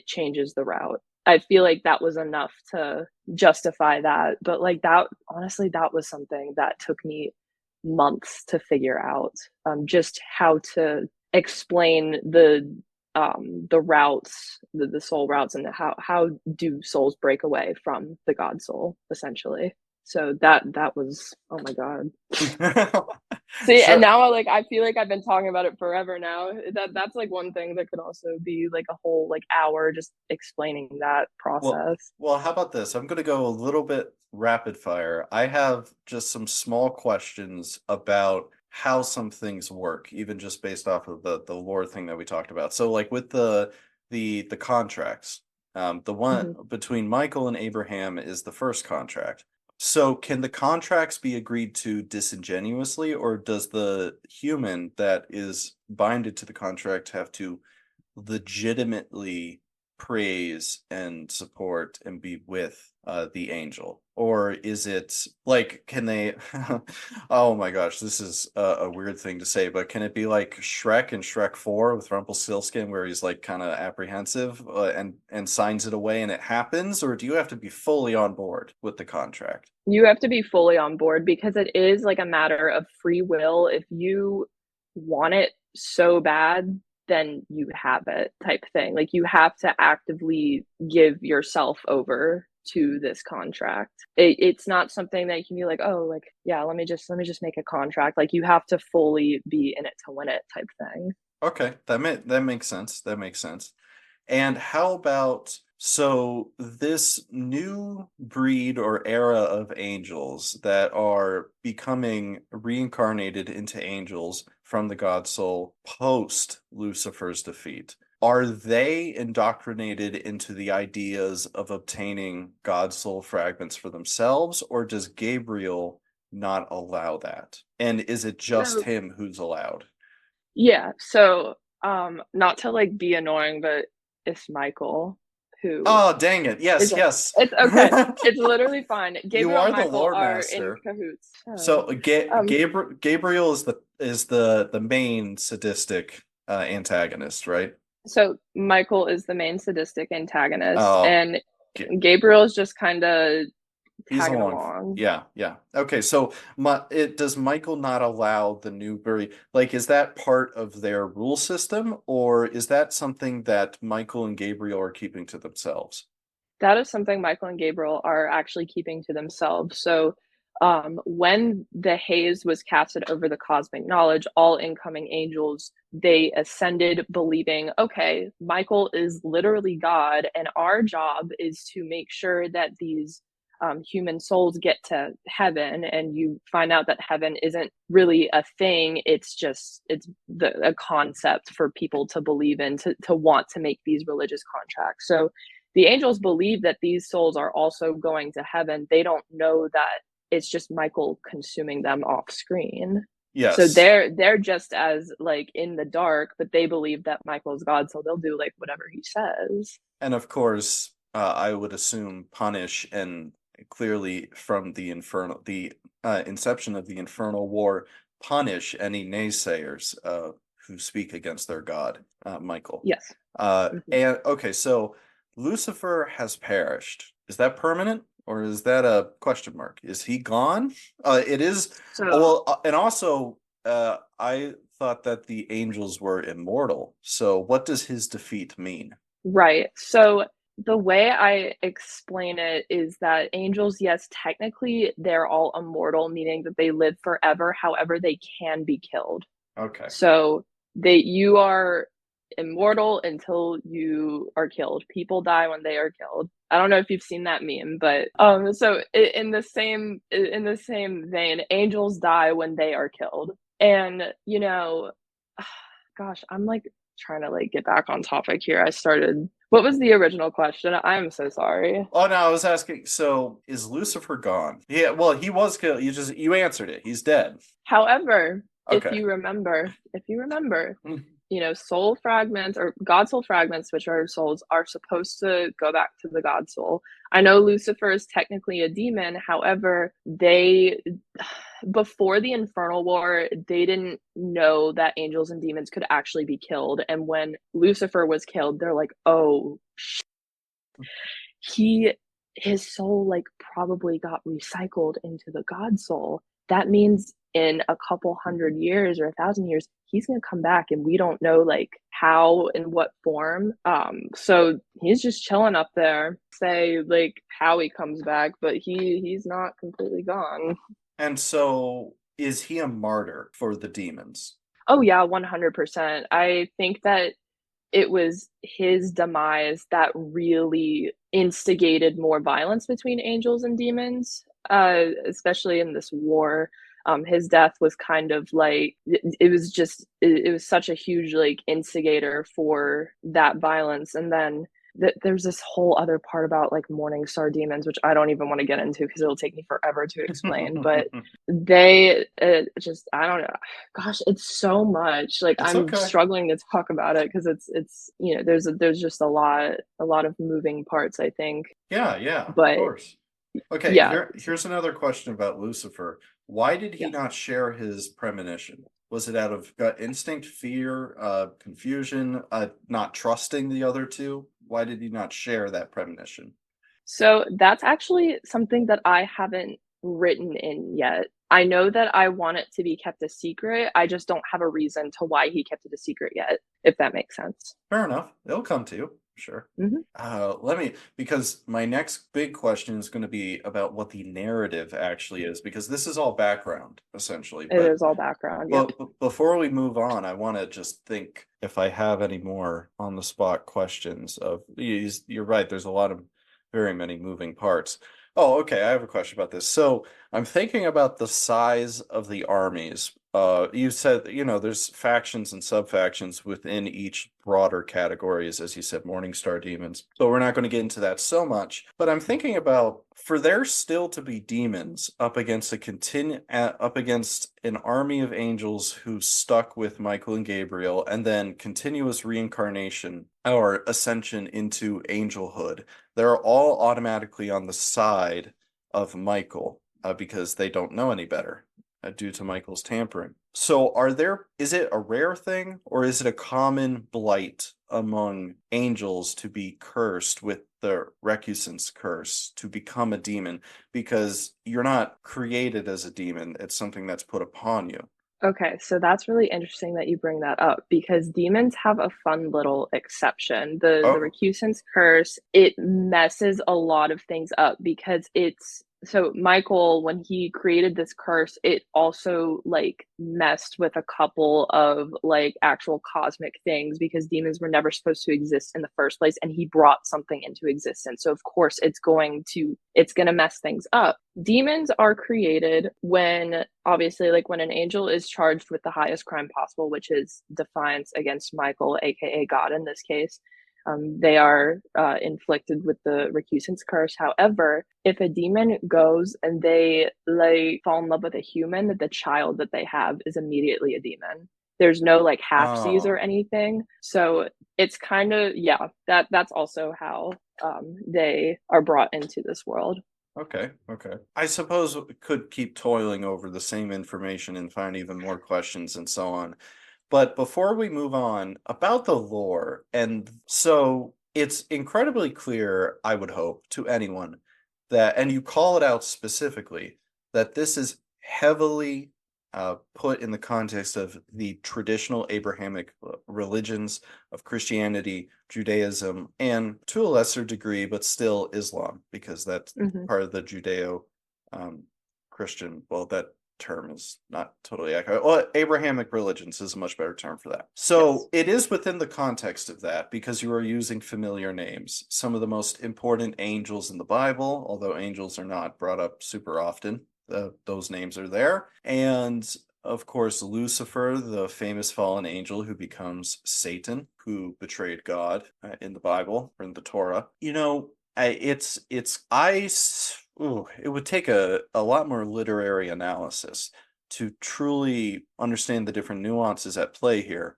Speaker 2: changes the route. I feel like that was enough to justify that. But like that, honestly, that was something that took me months to figure out. Just how to explain the routes, the soul routes, and how do souls break away from the god soul, essentially. So that was, oh my god. See, and
Speaker 1: Sure.
Speaker 2: now I feel like I've been talking about it forever now. That's like one thing that could also be like a whole like hour just explaining that
Speaker 1: Well,
Speaker 2: process.
Speaker 1: how about this? I'm going to go a little bit rapid fire. I have just some small questions about how some things work, even just based off of the lore thing that we talked about. So, like with the contracts, the one
Speaker 2: Hmm.
Speaker 1: between Michael and Abraham is the first contract. So, can the contracts be agreed to disingenuously, or does the human that is binded to the contract have to legitimately praise and support and be with the angel? Or is it like, can they, oh my gosh, this is a weird thing to say, but can it be like Shrek and Shrek 4 with Rumpelstiltskin, where he's like kind of apprehensive and signs it away and it happens? Or do you have to be fully on board with the contract?
Speaker 2: You have to be fully on board because it is like a matter of free will. If you want it so bad, then you have it type thing. Like you have to actively give yourself over to this contract. It's not something that you can be like, oh, like yeah, let me just make a contract. Like you have to fully be in it to win it type thing.
Speaker 1: Okay, that makes sense. That makes sense. And how about so this new breed or era of angels that are becoming reincarnated into angels from the God Soul post Lucifer's defeat? Are they indoctrinated into the ideas of obtaining God Soul fragments for themselves, or does Gabriel not allow that? And is it just
Speaker 2: So
Speaker 1: him who's allowed?
Speaker 2: yeah, so not to like be annoying, but it's Michael who
Speaker 1: Oh, dang it. Yes,
Speaker 2: isn't.
Speaker 1: yes.
Speaker 2: It's okay. It's literally fine.
Speaker 1: You
Speaker 2: Gabriel and
Speaker 1: are the
Speaker 2: Michael
Speaker 1: lore
Speaker 2: are in
Speaker 1: master.
Speaker 2: cahoots.
Speaker 1: So
Speaker 2: Um,
Speaker 1: Gabriel is the main sadistic antagonist, right?
Speaker 2: so Michael is the main sadistic antagonist,
Speaker 1: Oh,
Speaker 2: and Gabriel is just kind of
Speaker 1: he's
Speaker 2: tagging
Speaker 1: along.
Speaker 2: along.
Speaker 1: Yeah, yeah. Okay, so does Michael not allow the Newbury, like, is that part of their rule system, or is that something that Michael and Gabriel are keeping to themselves?
Speaker 2: That is something Michael and Gabriel are actually keeping to themselves. So, when the haze was casted over the cosmic knowledge, all incoming angels, they ascended believing, okay, Michael is literally God, and our job is to make sure that these human souls get to heaven. And you find out that heaven isn't really a thing, it's a concept for people to believe in, to want to make these religious contracts. So the angels believe that these souls are also going to heaven. They don't know that it's just Michael consuming them off screen. So
Speaker 1: Yes.
Speaker 2: they're just as like in the dark, but they believe that Michael's God, so they'll do like whatever he says.
Speaker 1: And of course, I would assume punish and clearly from the inception of the Infernal War, punish any naysayers who speak against their god, Michael.
Speaker 2: Yes. Mhm.
Speaker 1: And okay, so Lucifer has perished. Is that permanent or is that a question mark? Is he gone? It is. Oh,
Speaker 2: So
Speaker 1: well, and also, I thought that the angels were immortal. So what does his defeat mean?
Speaker 2: right. So the way I explain it is that angels, yes, technically they're all immortal, meaning that they live forever. However, they can be killed.
Speaker 1: Okay.
Speaker 2: So you are immortal until you are killed. People die when they are killed. I don't know if you've seen that meme, but so in the same vein, angels die when they are killed. And gosh, I'm like trying to like get back on topic here. I started What was the original question? I'm so sorry.
Speaker 1: Oh no, I was asking, so is Lucifer gone? Yeah, well, he was killed. You answered it. He's dead.
Speaker 2: However,
Speaker 1: Okay.
Speaker 2: if you remember, soul fragments or God soul fragments, which are souls, are supposed to go back to the God soul. I know Lucifer is technically a demon. However, before the Infernal War, they didn't know that angels and demons could actually be killed. And when Lucifer was killed, they're like, oh, he his soul like probably got recycled into the God soul. That means in a couple hundred years or 1,000 years, he's gonna come back, and we don't know like how and what form. So he's just chilling up there. Say like how he comes back, but he's not completely gone.
Speaker 1: And so is he a martyr for the demons?
Speaker 2: Oh yeah, 100%. I think that it was his demise that really instigated more violence between angels and demons, especially in this war. His death was kind of like it was such a huge like instigator for that violence. And then there's this whole other part about like morning star demons, which I don't even want to get into because it'll take me forever to explain. But they just I don't know, gosh, it's so much. Like
Speaker 1: It's
Speaker 2: I'm
Speaker 1: okay.
Speaker 2: struggling to talk about it because it's there's just a lot of moving parts, I think.
Speaker 1: Yeah, yeah, of
Speaker 2: But
Speaker 1: course. Okay,
Speaker 2: yeah,
Speaker 1: here's another question about Lucifer. Why did he
Speaker 2: yeah.
Speaker 1: not share his premonition? Was it out of gut instinct, fear, confusion, not trusting the other two? Why did he not share that premonition?
Speaker 2: So that's actually something that I haven't written in yet. I know that I want it to be kept a secret. I just don't have a reason to why he kept it a secret yet, if that makes sense.
Speaker 1: Fair enough. It'll come to you, sure.
Speaker 2: Hmm.
Speaker 1: Because my next big question is going to be about what the narrative actually is, because this is all background, essentially.
Speaker 2: It is all background. Yep.
Speaker 1: But before we move on, I want to just think if I have any more on the spot questions of these. You're right, there's a lot of very many moving parts. Oh, okay, I have a question about this. So I'm thinking about the size of the armies you said, there's factions and sub-factions within each broader categories, as you said, Morningstar demons. But we're not going to get into that so much. But I'm thinking about for there still to be demons up against an army of angels who stuck with Michael and Gabriel, and then continuous reincarnation or ascension into angelhood. They're all automatically on the side of Michael, because they don't know any better, due to Michael's tampering. So is it a rare thing or is it a common blight among angels to be cursed with the recusant's curse, to become a demon? Because you're not created as a demon, it's something that's put upon you.
Speaker 2: Okay, so that's really interesting that you bring that up because demons have a fun little exception. The
Speaker 1: Oh,
Speaker 2: recusant's curse, it messes a lot of things up because it's so Michael, when he created this curse, it also like messed with a couple of like actual cosmic things because demons were never supposed to exist in the first place, and he brought something into existence. So of course it's going to mess things up. Demons are created when obviously like when an angel is charged with the highest crime possible, which is defiance against Michael, aka God in this case. They are inflicted with the recusant's curse. However, if a demon goes and they like fall in love with a human, the child that they have is immediately a demon. There's no like halfsies or
Speaker 1: oh,
Speaker 2: anything. So it's kind of yeah, that's also how they are brought into this world.
Speaker 1: okay, okay. I suppose we could keep toiling over the same information and find even more questions and so on. But before we move on, about the lore, and so it's incredibly clear, I would hope, to anyone that, and you call it out specifically, that this is heavily put in the context of the traditional Abrahamic religions of Christianity, Judaism, and to a lesser degree, but still Islam, because that's
Speaker 2: Hmm.
Speaker 1: part of the Judeo Christian, well, that term is not totally accurate. Well, Abrahamic religions is a much better term for that.
Speaker 2: Yes.
Speaker 1: So it is within the context of that because you are using familiar names. Some of the most important angels in the Bible, although angels are not brought up super often, those names are there. And of course, Lucifer, the famous fallen angel who becomes Satan, who betrayed God in the Bible or in the Torah. It would take a lot more literary analysis to truly understand the different nuances at play here.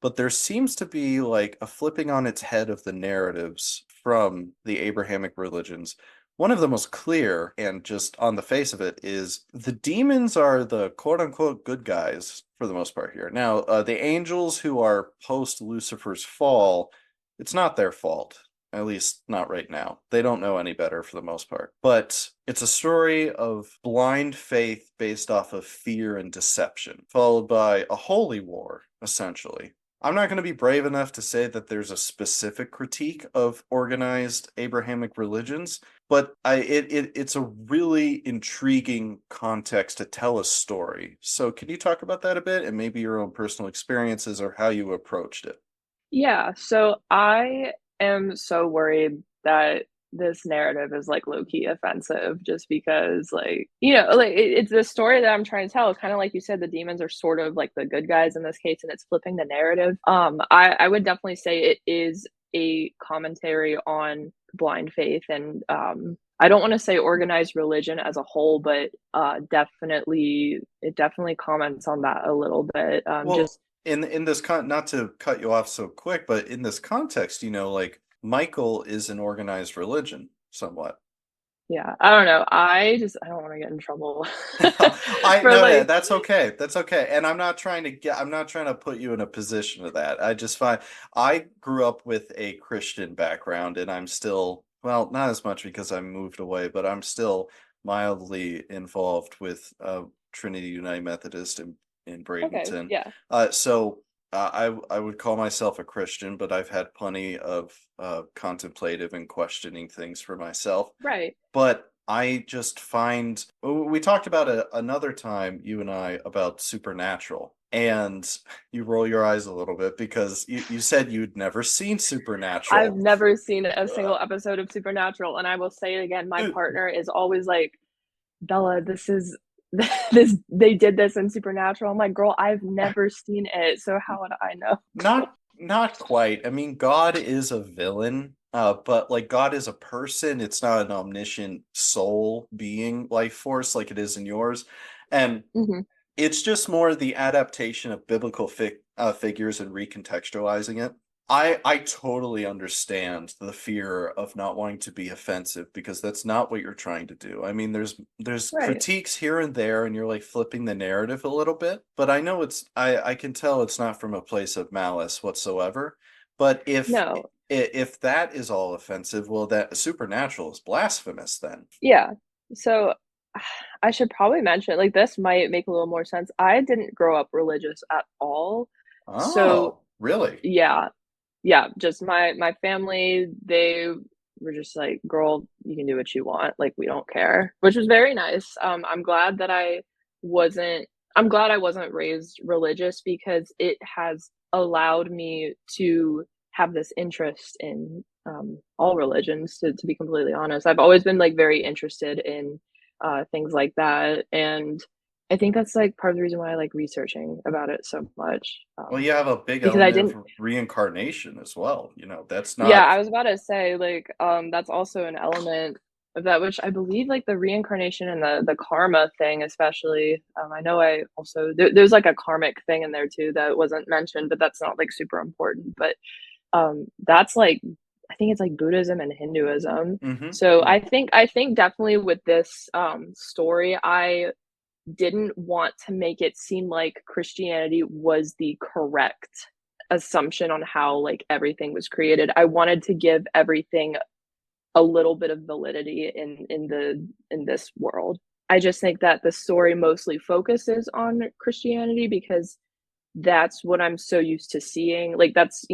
Speaker 1: But there seems to be like a flipping on its head of the narratives from the Abrahamic religions. One of the most clear, and just on the face of it, is the demons are the quote unquote good guys for the most part here. Now, the angels who are post Lucifer's fall, it's not their fault. At least not right now. They don't know any better for the most part. But it's a story of blind faith based off of fear and deception, followed by a holy war, essentially. I'm not going to be brave enough to say that there's a specific critique of organized Abrahamic religions, but it's a really intriguing context to tell a story. So can you talk about that a bit and maybe your own personal experiences or how you approached it?
Speaker 2: Yeah, so I am so worried that this narrative is like low key offensive just because like like it's the story that I'm trying to tell. It's kind of like you said, the demons are sort of like the good guys in this case, and it's flipping the narrative. I would definitely say it is a commentary on blind faith and I don't want to say organized religion as a whole, but definitely it definitely comments on that a little bit.
Speaker 1: Well,
Speaker 2: Just
Speaker 1: in this not to cut you off so quick, but in this context, like Michael is an organized religion somewhat.
Speaker 2: yeah, I don't know. I don't want to get in trouble
Speaker 1: I
Speaker 2: for
Speaker 1: know that
Speaker 2: like
Speaker 1: that's okay. That's okay. And I'm not trying to put you in a position of that. I just find I grew up with a Christian background and I'm still, well, not as much because I moved away, but I'm still mildly involved with Trinity United Methodist in
Speaker 2: okay,
Speaker 1: Bradenton.
Speaker 2: yeah,
Speaker 1: I would call myself a Christian, but I've had plenty of contemplative and questioning things for myself.
Speaker 2: right.
Speaker 1: But I just find we talked about another time, you and I, about Supernatural, and you roll your eyes a little bit because you said you'd never seen
Speaker 2: I've
Speaker 1: Supernatural.
Speaker 2: never seen a
Speaker 1: Uh,
Speaker 2: single episode of Supernatural, and I will say it again, my partner is always like, Bella, this they did this in Supernatural. I'm like, girl, I've never seen it, so how would I know?
Speaker 1: Not quite. I mean, God is a villain, but like God is a person. It's not an omniscient soul being life force like it is in yours. And
Speaker 2: Hmm.
Speaker 1: it's just more the adaptation of biblical figures and recontextualizing it. I totally understand the fear of not wanting to be offensive because that's not what you're trying to do. I mean, there's
Speaker 2: Right.
Speaker 1: critiques here and there, and you're like flipping the narrative a little bit, but I know I can tell it's not from a place of malice whatsoever. But
Speaker 2: No.
Speaker 1: if that is all offensive, well, that supernatural is blasphemous then.
Speaker 2: Yeah. So I should probably mention, like, this might make a little more sense. I didn't grow up religious at all. So,
Speaker 1: Oh, really?
Speaker 2: yeah. Yeah, just my family, they were just like, "Girl, you can do what you want, like, we don't care," which was very nice. Wasn't I'm glad I wasn't raised religious because it has allowed me to have this interest in, all religions, to be completely honest. I've always been, like, very interested in, things like that, and I think that's, like, part of the reason why I like researching about it so much,
Speaker 1: Well, you have a big
Speaker 2: because I
Speaker 1: element
Speaker 2: didn't.
Speaker 1: of reincarnation as well. That's
Speaker 2: Yeah,
Speaker 1: not.
Speaker 2: I was about to say, like, that's also an element of that, which I believe, like, the reincarnation and the karma thing, especially. I know I also there's like a karmic thing in there too that wasn't mentioned, but that's not like super important. But that's like I think it's like Buddhism and Hinduism.
Speaker 1: Hmm.
Speaker 2: So I think definitely with this story, I didn't want to make it seem like Christianity was the correct assumption on how like everything was created. I wanted to give everything a little bit of validity in this world. I just think that the story mostly focuses on Christianity because that's what I'm so used to seeing. Like that's,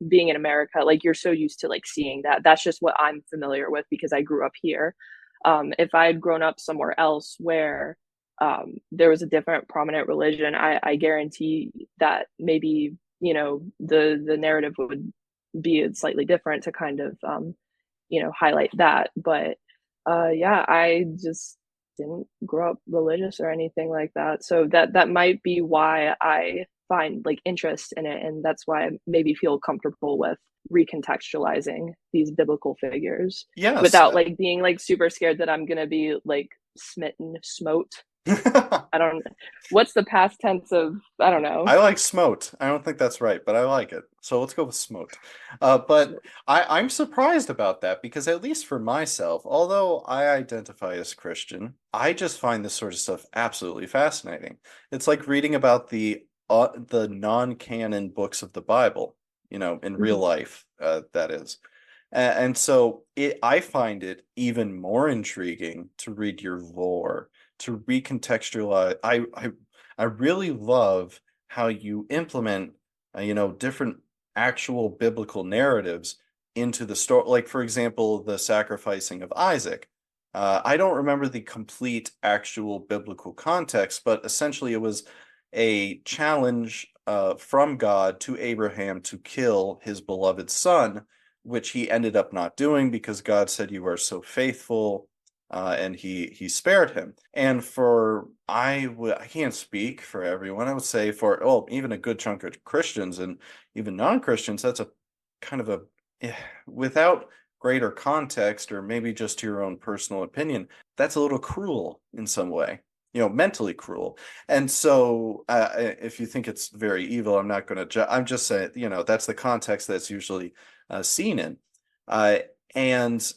Speaker 2: being in America, like you're so used to like seeing that. That's just what I'm familiar with because I grew up here. If I had grown up somewhere else where there was a different prominent religion, I guarantee that maybe, the narrative would be slightly different to kind of highlight that. But yeah, I just didn't grow up religious or anything like that. So that might be why I find like interest in it, and that's why I maybe feel comfortable with recontextualizing these biblical figures
Speaker 1: Yes.
Speaker 2: without like being like super scared that I'm gonna be like smitten, smote. I don't. What's the past tense of? I don't know.
Speaker 1: I like smote. I don't think that's right, but I like it. So let's go with smote. But I'm surprised about that because at least for myself, although I identify as Christian, I just find this sort of stuff absolutely fascinating. It's like reading about the non-canon books of the Bible, in real
Speaker 2: Mhm.
Speaker 1: life, that is. And so I find it even more intriguing to read your lore, to recontextualize. I really love how you implement, different actual biblical narratives into the story. Like, for example, the sacrificing of Isaac. I don't remember the complete actual biblical context, but essentially it was a challenge from God to Abraham to kill his beloved son, which he ended up not doing because God said, "You are so faithful." And he spared him. And I can't speak for everyone. I would say for even a good chunk of Christians and even non-Christians, that's a kind of a without greater context or maybe just your own personal opinion, that's a little cruel in some way. Mentally cruel. And so, if you think it's very evil, I'm not going to. I'm just saying, that's the context that's usually seen in, uh, and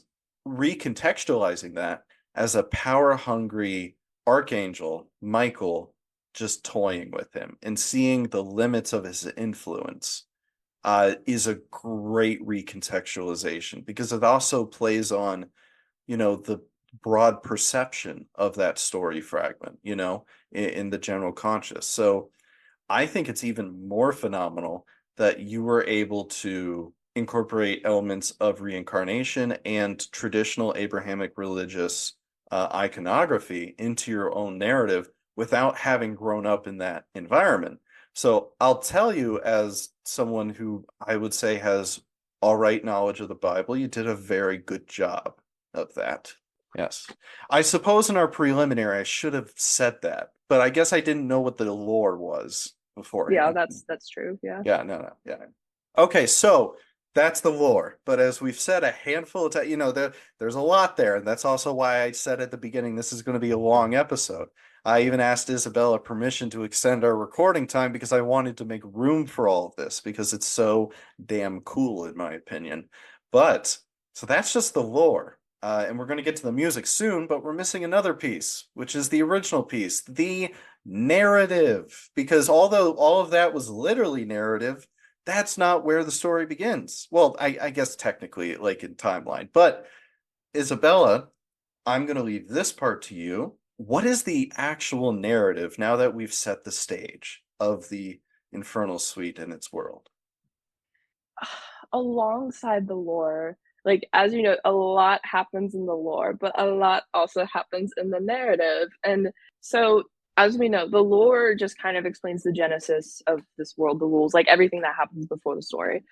Speaker 1: recontextualizing that as a power-hungry archangel, Michael, just toying with him and seeing the limits of his influence, is a great recontextualization because it also plays on, the broad perception of that story fragment, in the general conscious. So I think it's even more phenomenal that you were able to incorporate elements of reincarnation and traditional Abrahamic religious iconography into your own narrative without having grown up in that environment. So I'll tell you, as someone who I would say has all right knowledge of the Bible, you did a very good job of that. Yes. I suppose in our preliminary I should have said that, but I guess I didn't know what the lore was
Speaker 2: Yeah,
Speaker 1: beforehand.
Speaker 2: that's true. Yeah.
Speaker 1: Yeah, no, no, yeah. Okay, so that's the lore. But as we've said a handful of times, there's a lot there, and that's also why I said at the beginning this is going to be a long episode. I even asked Isabella permission to extend our recording time because I wanted to make room for all of this because it's so damn cool, in my opinion. But so that's just the lore. And we're going to get to the music soon, but we're missing another piece, which is the original piece, the narrative. Because although all of that was literally narrative, that's not where the story begins. Well, I guess technically, like in timeline. But Isabella, I'm going to leave this part to you. What is the actual narrative now that we've set the stage of the Infernal Suite and its world?
Speaker 2: Alongside the lore, like as you know, a lot happens in the lore, but a lot also happens in the narrative. And so, as we know, the lore just kind of explains the genesis of this world, the rules, like everything that happens before the story.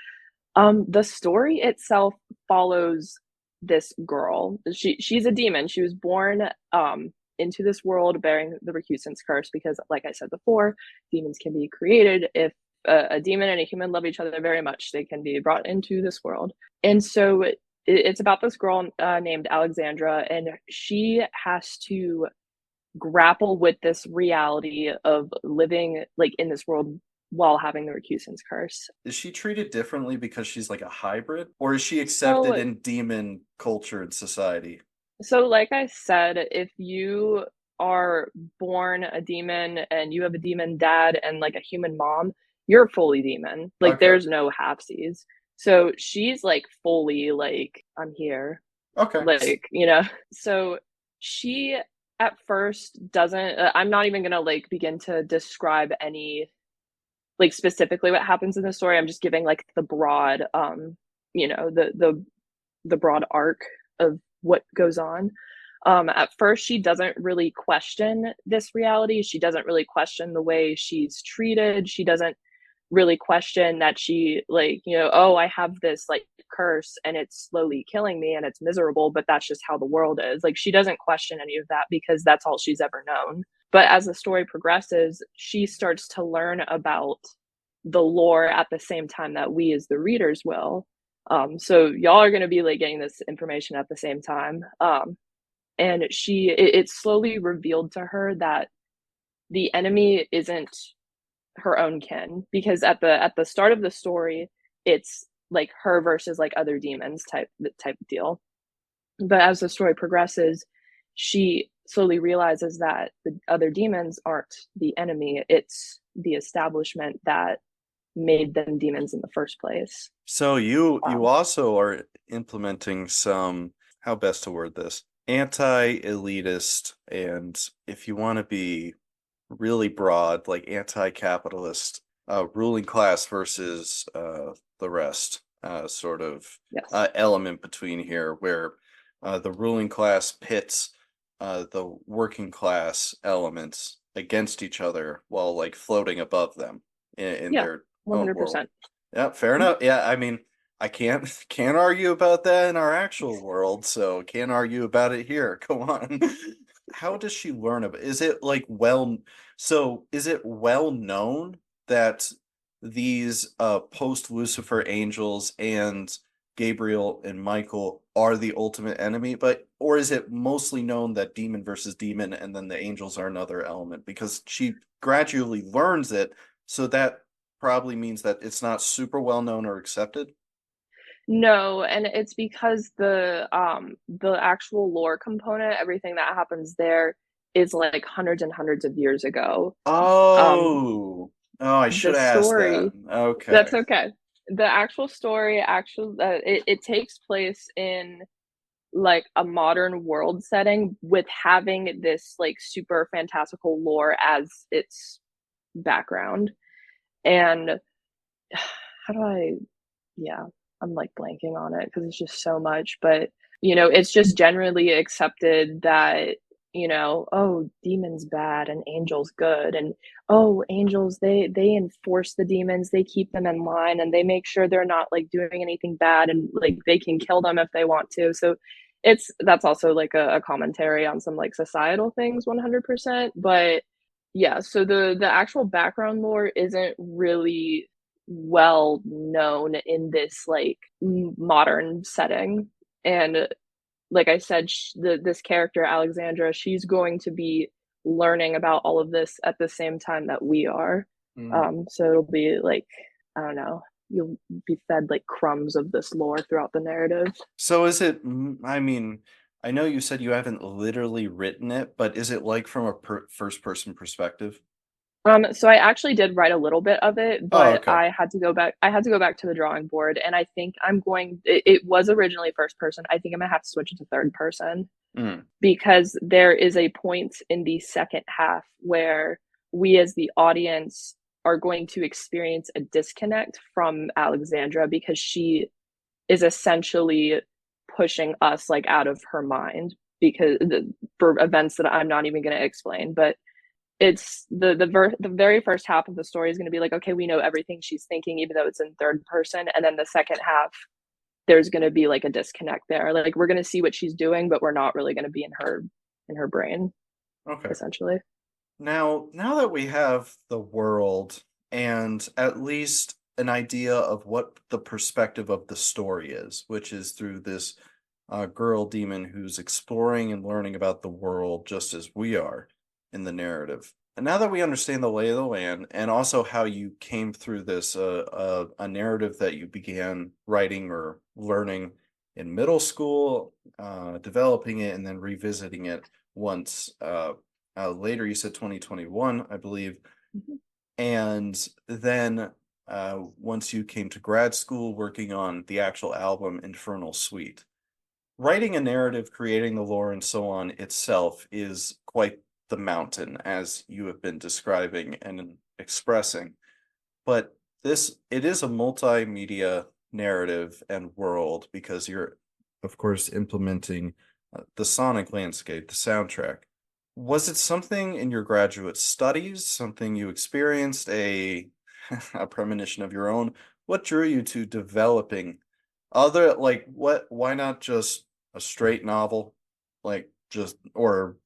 Speaker 2: The story itself follows this girl. She's a demon. She was born into this world bearing the recusant's curse because, like I said before, demons can be created if a demon and a human love each other very much. They can be brought into this world, and so it's about this girl named Alexandra, and she has to grapple with this reality of living like in this world while having the recusant's curse.
Speaker 1: Is she treated differently because she's like a hybrid, or is she accepted
Speaker 2: So
Speaker 1: in demon culture and society?
Speaker 2: So, like I said, if you are born a demon and you have a demon dad and like a human mom, you're fully demon. Like,
Speaker 1: Okay.
Speaker 2: there's no halfsies. So she's like fully like, I'm here.
Speaker 1: Okay.
Speaker 2: Like, so she at first doesn't, I'm not even gonna like begin to describe any like specifically what happens in the story. I'm just giving like the broad, the broad arc of what goes on. At first, she doesn't really question this reality. She doesn't really question the way she's treated. She doesn't really question that she, like, oh, I have this like curse and it's slowly killing me and it's miserable, but that's just how the world is. Like, she doesn't question any of that because that's all she's ever known. But as the story progresses, she starts to learn about the lore at the same time that we as the readers will. So y'all are going to be like getting this information at the same time. And it's slowly revealed to her that the enemy isn't her own kin because at the start of the story, it's like her versus like other demons type of deal. But as the story progresses, she slowly realizes that the other demons aren't the enemy; it's the establishment that made them demons in the first place.
Speaker 1: So you
Speaker 2: Um,
Speaker 1: also are implementing some, how best to word this, anti-elitist, and if you want to be really broad, like anti-capitalist, ruling class versus the rest, sort of
Speaker 2: yes.
Speaker 1: element between here, where the ruling class pits the working class elements against each other while like floating above them in
Speaker 2: Yeah,
Speaker 1: their own world.
Speaker 2: 100%.
Speaker 1: Yeah, fair
Speaker 2: Mhm.
Speaker 1: enough. Yeah, I mean, I can't argue about that in our actual world, so can't argue about it here. Go on. How does she learn about Is it like so is it well known that these post Lucifer angels and Gabriel and Michael are the ultimate enemy, but or is it mostly known that demon versus demon and then the angels are another element? Because she gradually learns it, so that probably means that it's not super well known or accepted.
Speaker 2: No, and it's because the actual lore component, everything that happens there is like hundreds and hundreds of years ago. Um
Speaker 1: Oh, oh, I
Speaker 2: the
Speaker 1: should ask that.
Speaker 2: story, that's
Speaker 1: Okay.
Speaker 2: okay. The actual story it takes place in like a modern world setting with having this like super fantastical lore as its background. And how do I yeah, I'm like blanking on it because it's just so much, but it's just generally accepted that, oh, demons bad and angels good, and oh, angels they enforce the demons, they keep them in line and they make sure they're not like doing anything bad and like they can kill them if they want to. So that's also like a commentary on some like societal things 100%. But yeah, so the actual background lore isn't really well known in this like modern setting. And like I said, this character Alexandra, she's going to be learning about all of this at the same time that we are.
Speaker 1: Mm.
Speaker 2: So it'll be like, I don't know, you'll be fed like crumbs of this lore throughout the narrative.
Speaker 1: So is it, I mean, I know you said you haven't literally written it, but is it like from a first person perspective?
Speaker 2: So I actually did write a little bit of it,
Speaker 1: Oh,
Speaker 2: but
Speaker 1: okay.
Speaker 2: I had to go back to the drawing board, and I think it was originally first person. I think I'm gonna have to switch it to third person
Speaker 1: Mm.
Speaker 2: because there is a point in the second half where we as the audience are going to experience a disconnect from Alexandra because she is essentially pushing us like out of her mind because for events that I'm not even going to explain. But it's the very first half of the story is going to be like, okay, we know everything she's thinking even though it's in third person, and then the second half there's going to be like a disconnect there, like we're going to see what she's doing but we're not really going to be in her brain
Speaker 1: Okay.
Speaker 2: essentially.
Speaker 1: Now that we have the world and at least an idea of what the perspective of the story is, which is through this girl demon who's exploring and learning about the world just as we are in the narrative. And now that we understand the lay of the land and also how you came through this, a narrative that you began writing or learning in middle school, developing it and then revisiting it once later, you said 2021, I believe.
Speaker 2: Mhm.
Speaker 1: And then once you came to grad school working on the actual album Infernal Suite. Writing a narrative, creating the lore, and so on itself is quite the mountain, as you have been describing and expressing. But it is a multimedia narrative and world because you're, of course, implementing the sonic landscape, the soundtrack. Was it something in your graduate studies, something you experienced, a a premonition of your own? What drew you to developing other like what why not just a straight novel? Like just or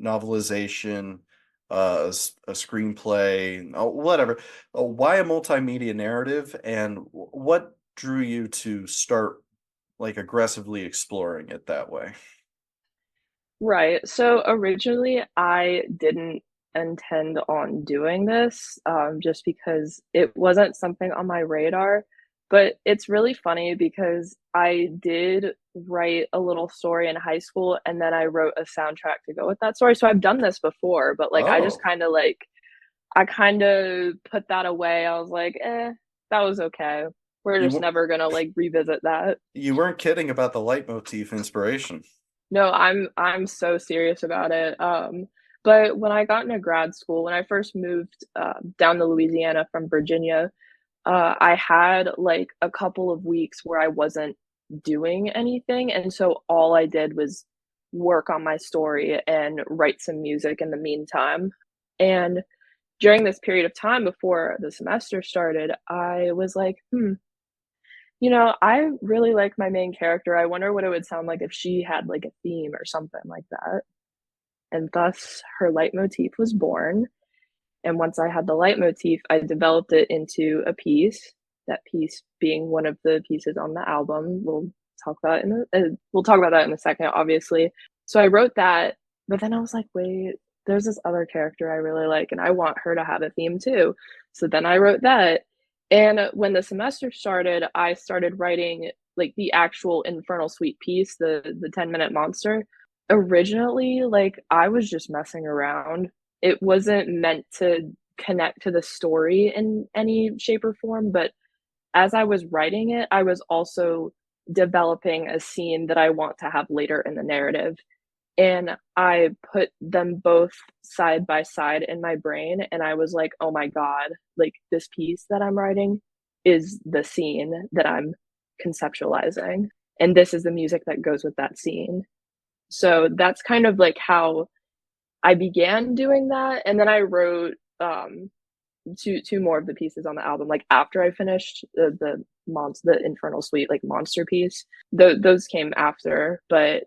Speaker 1: novelization, a screenplay, whatever. Why a multimedia narrative, and what drew you to start like aggressively exploring it that way?
Speaker 2: Right. So originally, I didn't intend on doing this, just because it wasn't something on my radar. But it's really funny because I did write a little story in high school, and then I wrote a soundtrack to go with that story. So I've done this before, but like I just
Speaker 1: Oh,
Speaker 2: kind of like I kind of put that away. I was like, that was okay. We're
Speaker 1: you
Speaker 2: just
Speaker 1: w-
Speaker 2: never gonna like revisit that.
Speaker 1: you weren't kidding about the leitmotif inspiration.
Speaker 2: No, I'm so serious about it. But when I got into grad school, when I first moved down to Louisiana from Virginia, I had like a couple of weeks where I wasn't doing anything, and so all I did was work on my story and write some music in the meantime. And during this period of time before the semester started, I was like, I really like my main character. I wonder what it would sound like if she had like a theme or something like that. And thus her leitmotif was born. And once I had the leitmotif, I developed it into a piece. That piece being one of the pieces on the album. We'll talk about that in a second, obviously. So I wrote that, but then I was like, wait, there's this other character I really like, and I want her to have a theme too. So then I wrote that. And when the semester started, I started writing like the actual Infernal Suite piece, the 10-minute monster. Originally, like I was just messing around. It wasn't meant to connect to the story in any shape or form, but as I was writing it, I was also developing a scene that I want to have later in the narrative. And I put them both side by side in my brain, and I was like, oh my God, like this piece that I'm writing is the scene that I'm conceptualizing. And this is the music that goes with that scene. So that's kind of like how I began doing that. And then I wrote two more of the pieces on the album. Like after I finished the Infernal Suite, like monster piece, those came after. But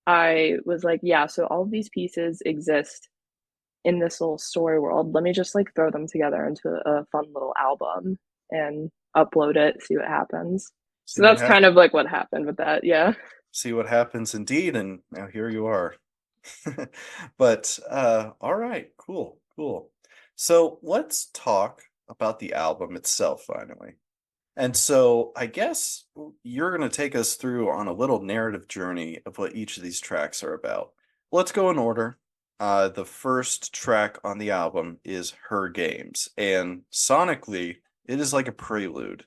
Speaker 2: I was like, yeah, so all of these pieces exist in this little story world. Let me just like throw them together into a fun little album and upload it, see what happens.
Speaker 1: See
Speaker 2: So
Speaker 1: what
Speaker 2: that's kind
Speaker 1: happens.
Speaker 2: of like what happened with that. Yeah.
Speaker 1: See what happens indeed, and now here you are. But all right, cool, cool. So let's talk about the album itself finally. And so I guess you're going to take us through on a little narrative journey of what each of these tracks are about. Let's go in order. The first track on the album is Her Games, and sonically, it is like a prelude.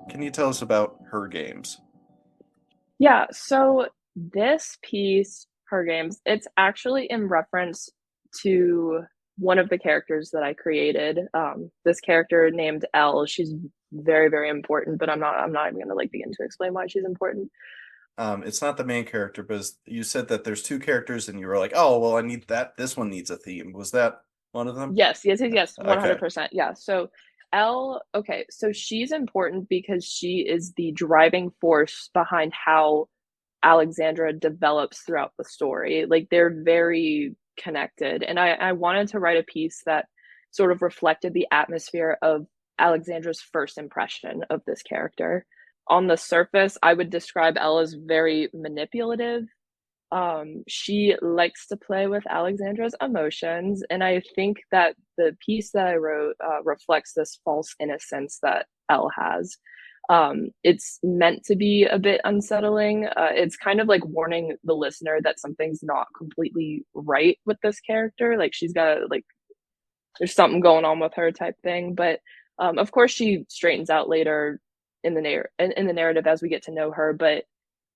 Speaker 1: Can you tell us about Her Games?
Speaker 2: Yeah, so this piece, Her Games, it's actually in reference to one of the characters that I created. This character named Elle. She's very, very important, but I'm not even gonna like begin to explain why she's important.
Speaker 1: It's not the main character, but you said that there's two characters, and you were like, "Oh, well, I need that. This one needs a theme." Was that one of them?
Speaker 2: Yes, yes, yes, yes,
Speaker 1: Okay.
Speaker 2: 100%. Yeah. So Elle, okay, so she's important because she is the driving force behind how Alexandra develops throughout the story. Like they're very connected. And I wanted to write a piece that sort of reflected the atmosphere of Alexandra's first impression of this character. On the surface, I would describe Elle as very manipulative. She likes to play with Alexandra's emotions, and I think that the piece that I wrote reflects this false innocence that Elle has. It's meant to be a bit unsettling. It's kind of like warning the listener that something's not completely right with this character. Like she's got like there's something going on with her type thing. But of course, she straightens out later in the narrative as we get to know her. But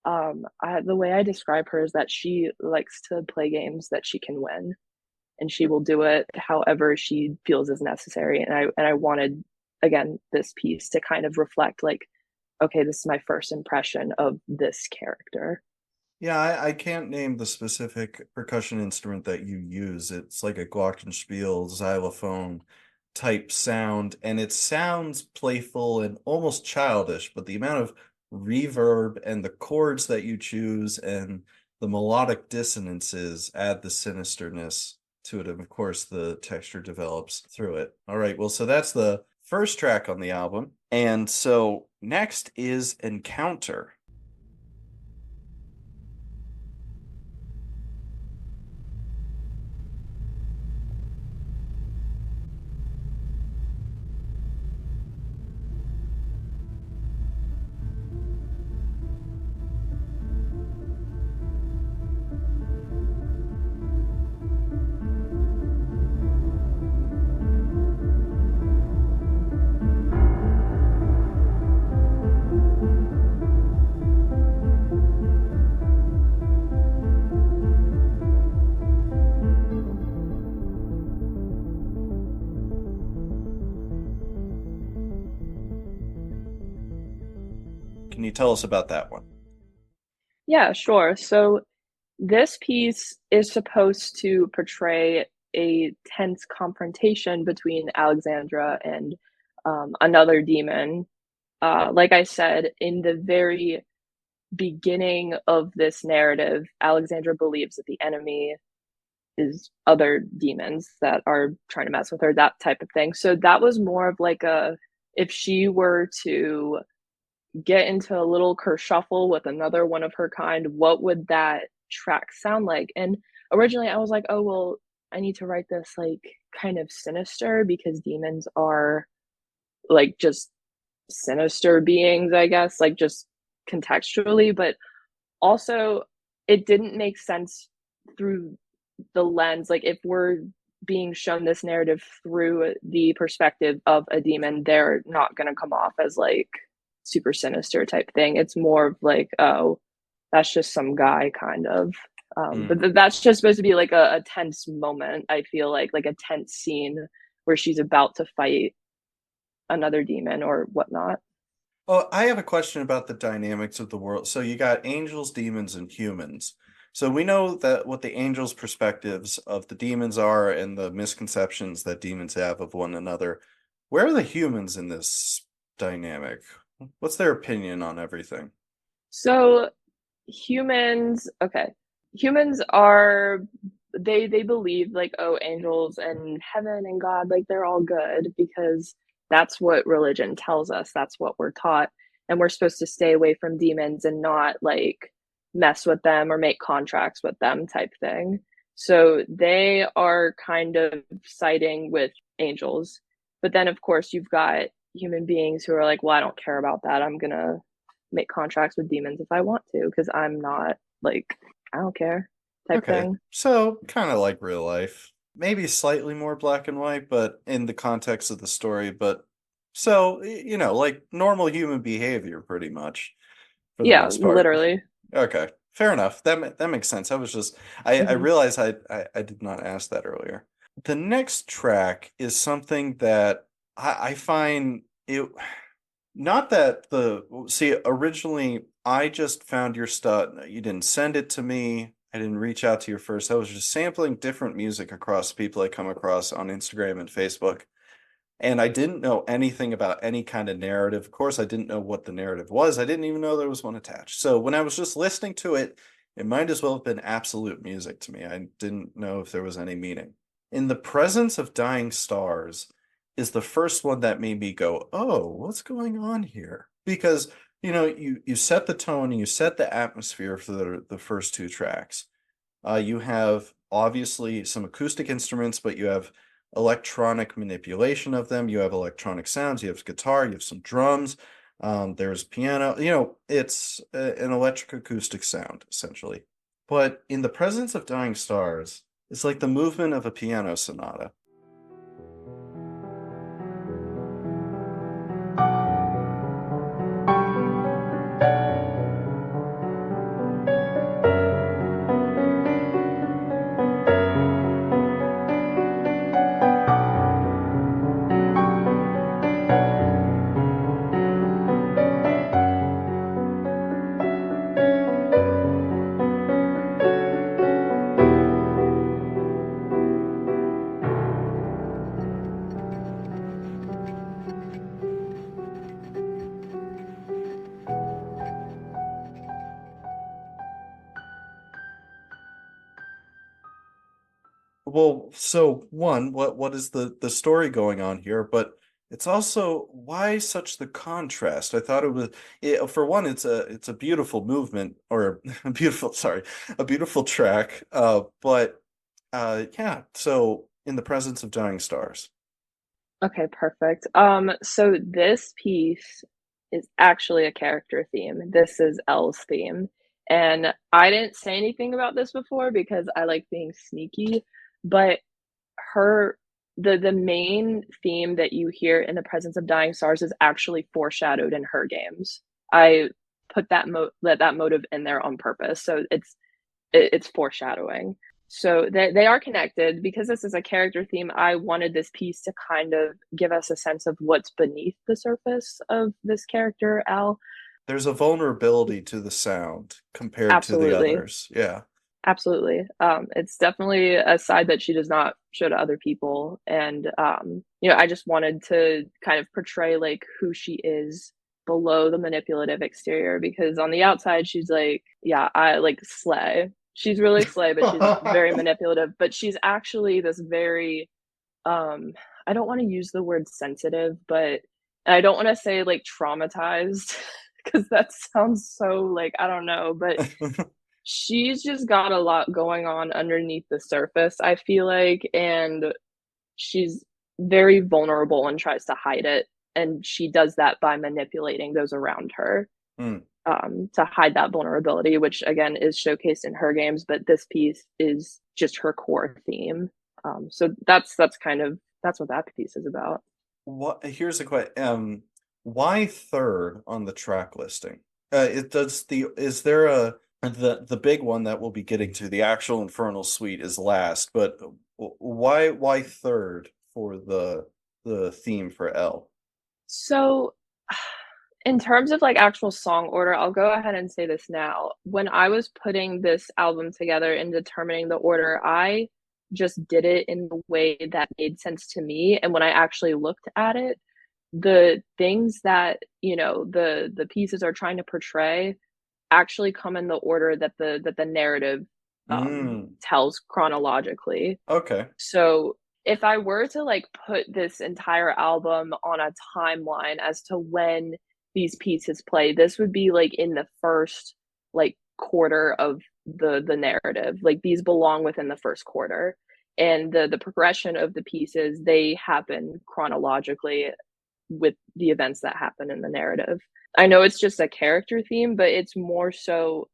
Speaker 2: the way I describe her is that she likes to play games that she can win, and she will do it however she feels is necessary. And I wanted again this piece to kind of reflect like, okay, this is my first impression of this character.
Speaker 1: Yeah, I can't name the specific percussion instrument that you use. It's like a glockenspiel, xylophone type sound, and it sounds playful and almost childish, but the amount of reverb and the chords that you choose and the melodic dissonances add the sinisterness to it. And of course, the texture develops through it. All right, well, so that's the first track on the album. And so next is Encounter. Can you tell us about that one?
Speaker 2: Yeah, sure. So this piece is supposed to portray a tense confrontation between Alexandra and another demon. Like I said, in the very beginning of this narrative, Alexandra believes that the enemy is other demons that are trying to mess with her, that type of thing. So that was more of like a if she were to get into a little kerfuffle with another one of her kind, what would that track sound like? And originally I was like, oh well, I need to write this like kind of sinister because demons are like just sinister beings, I guess, like just contextually, but also it didn't make sense through the lens, like if we're being shown this narrative through the perspective of a demon, they're not going to come off as like super sinister type thing. It's more of like, oh, that's just some guy kind of. But
Speaker 1: Mm.
Speaker 2: that's just supposed to be like a tense moment. I feel like a tense scene where she's about to fight another demon or whatnot.
Speaker 1: Oh, I have a question about the dynamics of the world. So you got angels, demons, and humans. So we know that what the angels' perspectives of the demons are and the misconceptions that demons have of one another. Where are the humans in this dynamic? What's their opinion on everything?
Speaker 2: So humans, okay, humans are they believe like, oh, angels and heaven and God, like they're all good because that's what religion tells us, that's what we're taught, and we're supposed to stay away from demons and not like mess with them or make contracts with them type thing. So they are kind of siding with angels, but then of course you've got human beings who are like, well, I don't care about that, I'm gonna make contracts with demons if I want to because I'm not like, I don't care type
Speaker 1: Okay,
Speaker 2: thing.
Speaker 1: so kind of like real life. Maybe slightly more black and white, but in the context of the story, but so, like normal human behavior pretty much for the
Speaker 2: Yeah,
Speaker 1: most part.
Speaker 2: literally.
Speaker 1: Okay, fair enough. That makes sense. I
Speaker 2: Hmm.
Speaker 1: realized I did not ask that earlier. The next track is something that I find it not that the see originally I just found your stuff. You didn't send it to me. I didn't reach out to you first. I was just sampling different music across people I come across on Instagram and Facebook. And I didn't know anything about any kind of narrative. Of course, I didn't know what the narrative was. I didn't even know there was one attached. So when I was just listening to it, it might as well have been absolute music to me. I didn't know if there was any meaning. In the Presence of Dying Stars is the first one that made me go, "Oh, what's going on here?" Because, you set the tone and you set the atmosphere for the first two tracks. You have obviously some acoustic instruments, but you have electronic manipulation of them. You have electronic sounds. You have guitar. You have some drums. There's piano. It's an electric acoustic sound, essentially. But in the presence of dying stars, it's like the movement of a piano sonata. Well, so one, what is the story going on here? But it's also why such the contrast? I thought for one, it's a beautiful movement or a beautiful, sorry, a beautiful track. But yeah. So in the presence of dying stars.
Speaker 2: Okay, perfect. So this piece is actually a character theme. This is Elle's theme. And I didn't say anything about this before because I like being sneaky, but her the main theme that you hear in the presence of dying stars is actually foreshadowed in her games. I put that motive in there on purpose. So it's foreshadowing. So they are connected because this is a character theme. I wanted this piece to kind of give us a sense of what's beneath the surface of this character, Al.
Speaker 1: There's a vulnerability to the sound compared to the
Speaker 2: Absolutely.
Speaker 1: others. Yeah.
Speaker 2: Absolutely. It's definitely a side that she does not show to other people. And, I just wanted to kind of portray like who she is below the manipulative exterior because on the outside, she's like, yeah, I like slay. She's really slay, but she's very manipulative. But she's actually this very, I don't want to use the word sensitive, but I don't want to say like traumatized because that sounds so like, I don't know, but She's just got a lot going on underneath the surface, I feel like, and she's very vulnerable and tries to hide it, and she does that by manipulating those around her,
Speaker 1: Hmm.
Speaker 2: to hide that vulnerability, which again is showcased in her games, but this piece is just her core theme. So that's kind of that's what that piece is about.
Speaker 1: What here's a question. Why third on the track listing? It does the is there a the big one that we'll be getting to, the actual Infernal Suite is last, but why third for the theme for L?
Speaker 2: So in terms of like actual song order, I'll go ahead and say this now. When I was putting this album together and determining the order, I just did it in the way that made sense to me. And when I actually looked at it, the things that, the pieces are trying to portray actually come in the order that the narrative
Speaker 1: Mm,
Speaker 2: tells chronologically.
Speaker 1: okay.
Speaker 2: So if I were to like put this entire album on a timeline as to when these pieces play, this would be like in the first like quarter of the narrative. Like these belong within the first quarter. And the progression of the pieces, they happen chronologically with the events that happen in the narrative. I know it's just a character theme, but it's more so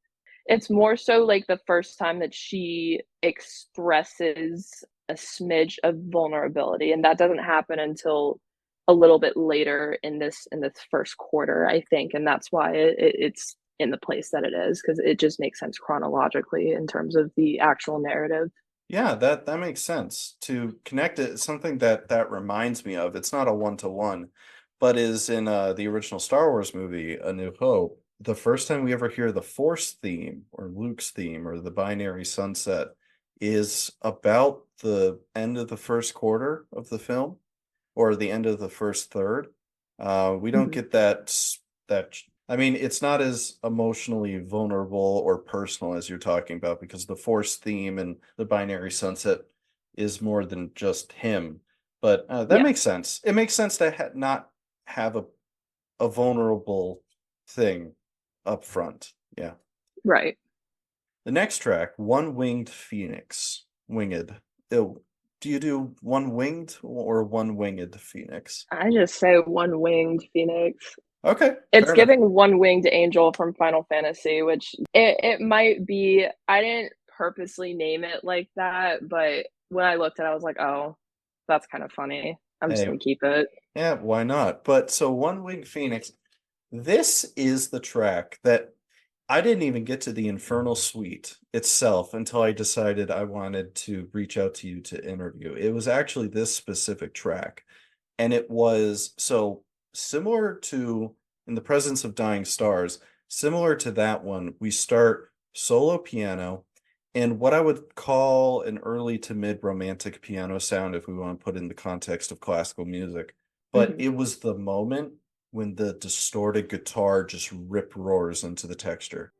Speaker 2: like the first time that she expresses a smidge of vulnerability, and that doesn't happen until a little bit later in this first quarter, I think, and that's why it's in the place that it is because it just makes sense chronologically in terms of the actual narrative.
Speaker 1: Yeah, that makes sense. To connect it, something that reminds me of, it's not a one-to-one, but is in the original Star Wars movie, A New Hope. The first time we ever hear the Force theme or Luke's theme or the binary sunset is about the end of the first quarter of the film or the end of the first third. We don't
Speaker 2: Mhm.
Speaker 1: get that. I mean, it's not as emotionally vulnerable or personal as you're talking about because the Force theme and the binary sunset is more than just him. But that
Speaker 2: Yeah,
Speaker 1: makes sense. It makes sense to not have a vulnerable thing up front. Yeah.
Speaker 2: right.
Speaker 1: The next track, One Winged Phoenix. Winged. Ew. Do you do one winged or one winged phoenix?
Speaker 2: I just say one-winged phoenix.
Speaker 1: Okay,
Speaker 2: It's
Speaker 1: fair enough.
Speaker 2: giving one-winged angel from Final Fantasy, which it might be. I didn't purposely name it like that, but when I looked at it, I was like, "Oh, that's kind of funny. I'm just
Speaker 1: Hey,
Speaker 2: gonna keep it."
Speaker 1: yeah, why not? But so One Winged Phoenix, this is the track that I didn't even get to the Infernal Suite itself until I decided I wanted to reach out to you to interview. It was actually this specific track. And it was so similar to In the Presence of Dying Stars, similar to that one, we start solo piano and what I would call an early to mid romantic piano sound if we want to put it in the context of classical music. But
Speaker 2: Mhm.
Speaker 1: it was the moment when the distorted guitar just rip roars into the texture.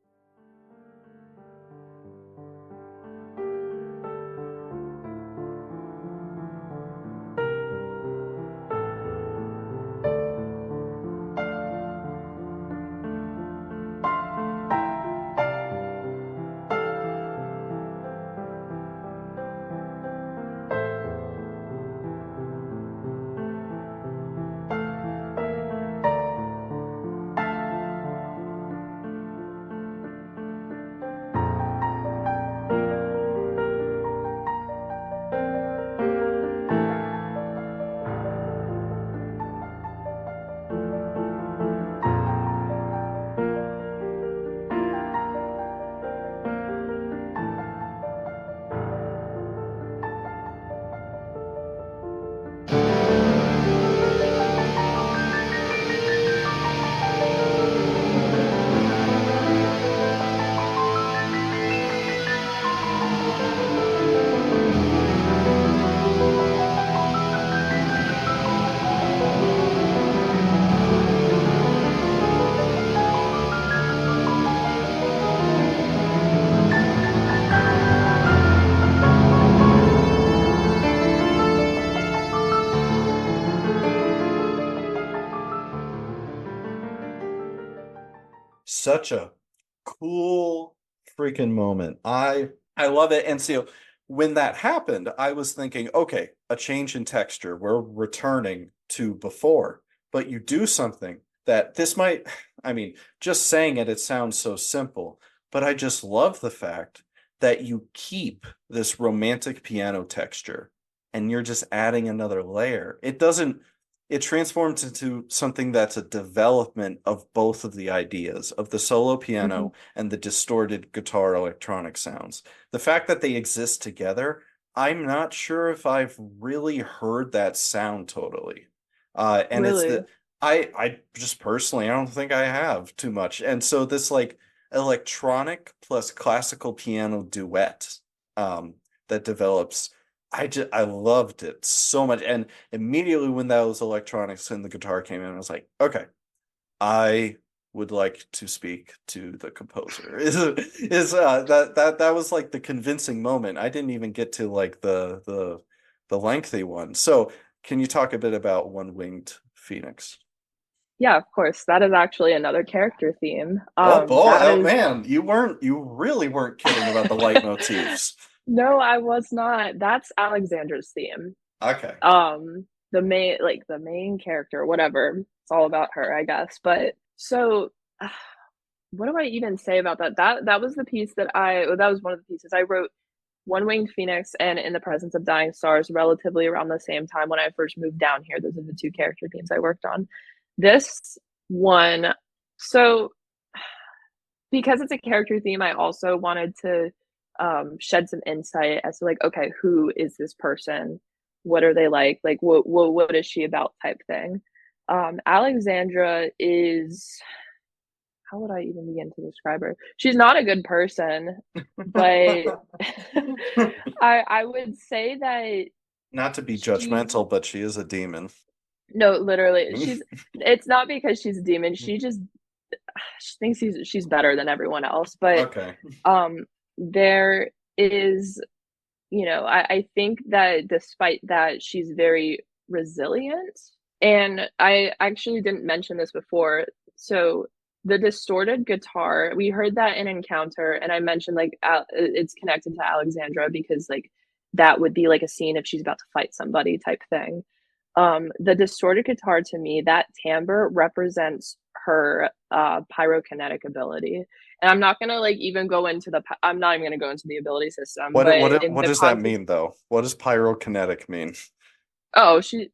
Speaker 1: Such a cool freaking moment. I love it. And so when that happened, I was thinking, okay, a change in texture. We're returning to before, but you do something that this might, I mean, just saying it, it sounds so simple, but I just love the fact that you keep this romantic piano texture and you're just adding another layer. It doesn't, it transforms into something that's a development of both of the ideas of the solo
Speaker 2: Hmm.
Speaker 1: piano and the distorted guitar electronic sounds. The fact that they exist together, I'm not sure if I've really heard that sound totally. And it's
Speaker 2: Really.
Speaker 1: the I just personally I don't think I have too much. And so this like electronic plus classical piano duet that develops, I loved it so much. And immediately when those electronics and the guitar came in, I was like, okay, I would like to speak to the composer. That was like the convincing moment. I didn't even get to like the lengthy one. So can you talk a bit about One Winged Phoenix?
Speaker 2: Yeah, of course. That is actually another character theme.
Speaker 1: Oh boy,
Speaker 2: That
Speaker 1: oh
Speaker 2: is
Speaker 1: man, you really weren't kidding about the leitmotifs.
Speaker 2: no, I was not. That's Alexandra's theme.
Speaker 1: Okay.
Speaker 2: The main like the main character, whatever. It's all about her, I guess. But so what do I even say about that? That was the piece that was one of the pieces I wrote One Winged Phoenix and In the Presence of Dying Stars relatively around the same time when I first moved down here. Those are the two character themes I worked on. This one, so because it's a character theme, I also wanted to shed some insight as to like, okay, who is this person? What are they like? Like, what is she about? Type thing. Alexandra is how would I even begin to describe her? She's not a good person, but I would say that
Speaker 1: Not to be
Speaker 2: she's
Speaker 1: judgmental, but she is a demon.
Speaker 2: no, literally, she's it's not because she's a demon. She thinks she's better than everyone else. But
Speaker 1: Okay.
Speaker 2: there is, I think that despite that, she's very resilient. And I actually didn't mention this before. So the distorted guitar, we heard that in Encounter, and I mentioned like it's connected to Alexandra because like that would be like a scene if she's about to fight somebody type thing. The distorted guitar to me, that timbre represents her pyrokinetic ability. And I'm not gonna like even go into I'm not even gonna go into the ability system, but in
Speaker 1: What
Speaker 2: the
Speaker 1: does that
Speaker 2: context,
Speaker 1: mean though? What does pyrokinetic mean?
Speaker 2: oh, she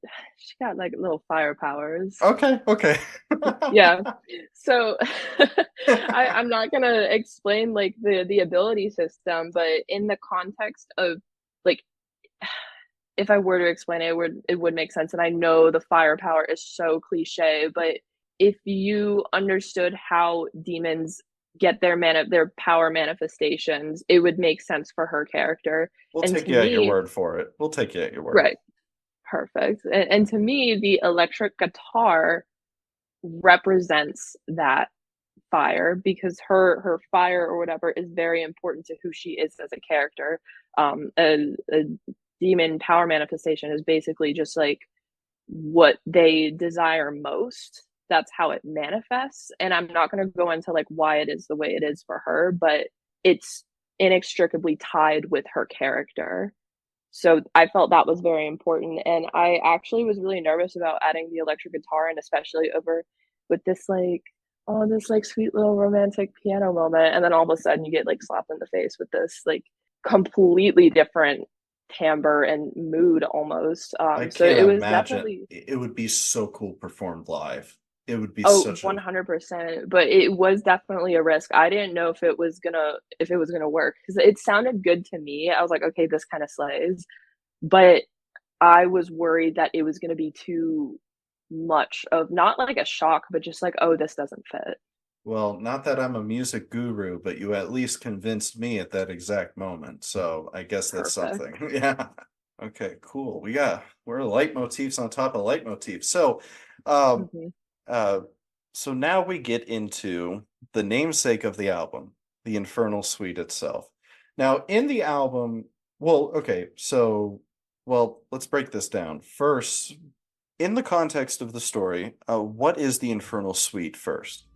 Speaker 2: got like little fire powers.
Speaker 1: Okay, okay.
Speaker 2: Yeah. So I'm not gonna explain like the ability system, but in the context of like if I were to explain it, it would make sense. And I know the firepower is so cliche, but if you understood how demons get their power manifestations, it would make sense for her character.
Speaker 1: We'll
Speaker 2: And
Speaker 1: take
Speaker 2: to
Speaker 1: you at your
Speaker 2: me,
Speaker 1: word for it. We'll take you at your word.
Speaker 2: right, perfect. And to me, the electric guitar represents that fire because her fire or whatever is very important to who she is as a character. A demon power manifestation is basically just like what they desire most. That's how it manifests. And I'm not going to go into like why it is the way it is for her, but it's inextricably tied with her character. So I felt that was very important. And I actually was really nervous about adding the electric guitar and especially over with this like, oh, this like sweet little romantic piano moment. And then all of a sudden you get like slapped in the face with this like completely different timbre and mood almost.
Speaker 1: I
Speaker 2: So it
Speaker 1: can't
Speaker 2: was
Speaker 1: imagine.
Speaker 2: definitely
Speaker 1: It would be so cool performed live. It would be
Speaker 2: oh
Speaker 1: such a
Speaker 2: 100%, but it was definitely a risk. I didn't know if it was gonna work because it sounded good to me. I was like, okay, this kind of slays, but I was worried that it was gonna be too much of not like a shock, but just like, oh, this doesn't fit.
Speaker 1: well, not that I'm a music guru, but you at least convinced me at that exact moment. So I guess that's
Speaker 2: Perfect.
Speaker 1: something. Yeah. Okay, cool. We're leitmotifs on top of leitmotifs. So um
Speaker 2: Hmm.
Speaker 1: uh so now we get into the namesake of the album, the Infernal Suite itself. Now in the album, well, okay, so well, let's break this down. First, in the context of the story, what is the Infernal Suite first?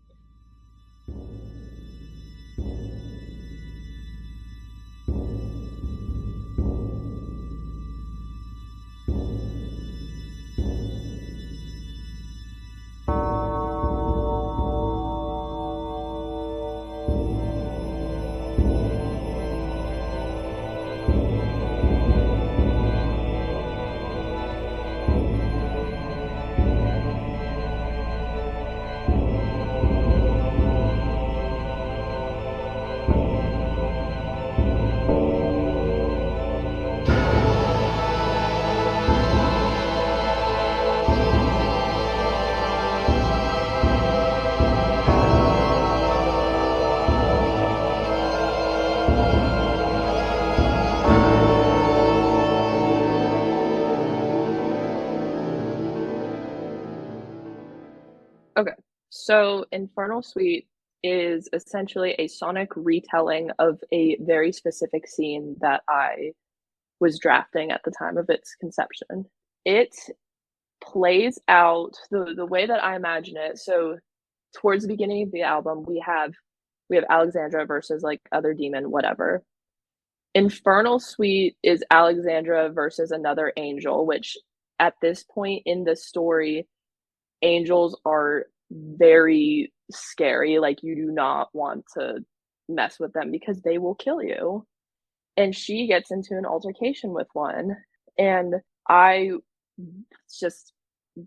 Speaker 2: Okay. So Infernal Suite is essentially a sonic retelling of a very specific scene that I was drafting at the time of its conception. It plays out the way that I imagine it. So towards the beginning of the album, we have Alexandra versus like other demon, whatever. Infernal Suite is Alexandra versus another angel, which at this point in the story, angels are very scary. Like you do not want to mess with them because they will kill you. And she gets into an altercation with one, and I just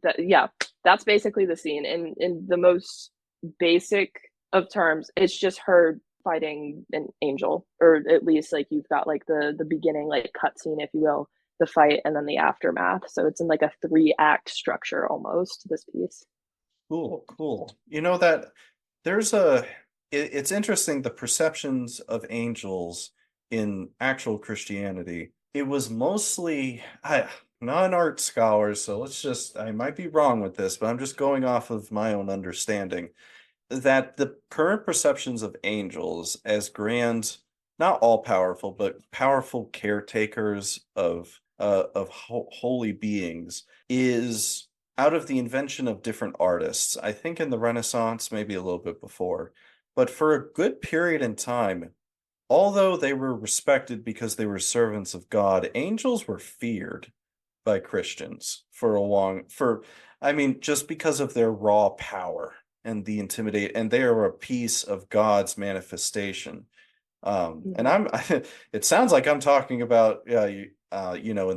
Speaker 2: that yeah, that's basically the scene. In the most basic of terms, it's just her fighting an angel, or at least like you've got like the beginning like cutscene, if you will, the fight, and then the aftermath. So it's in like a 3 act structure almost, this piece.
Speaker 1: Cool, cool. You know that there's a it's interesting the perceptions of angels in actual Christianity. It was mostly not an art scholar, so I might be wrong with this, but I'm just going off of my own understanding that the current perceptions of angels as grand, not all powerful, but powerful caretakers of holy beings is out of the invention of different artists. I think in the Renaissance, maybe a little bit before, but for a good period in time, although they were respected because they were servants of God, angels were feared by Christians for a long for I mean just because of their raw power and the intimidate and they are a piece of God's manifestation. And
Speaker 2: Mhm.
Speaker 1: I'm it sounds like I'm talking about in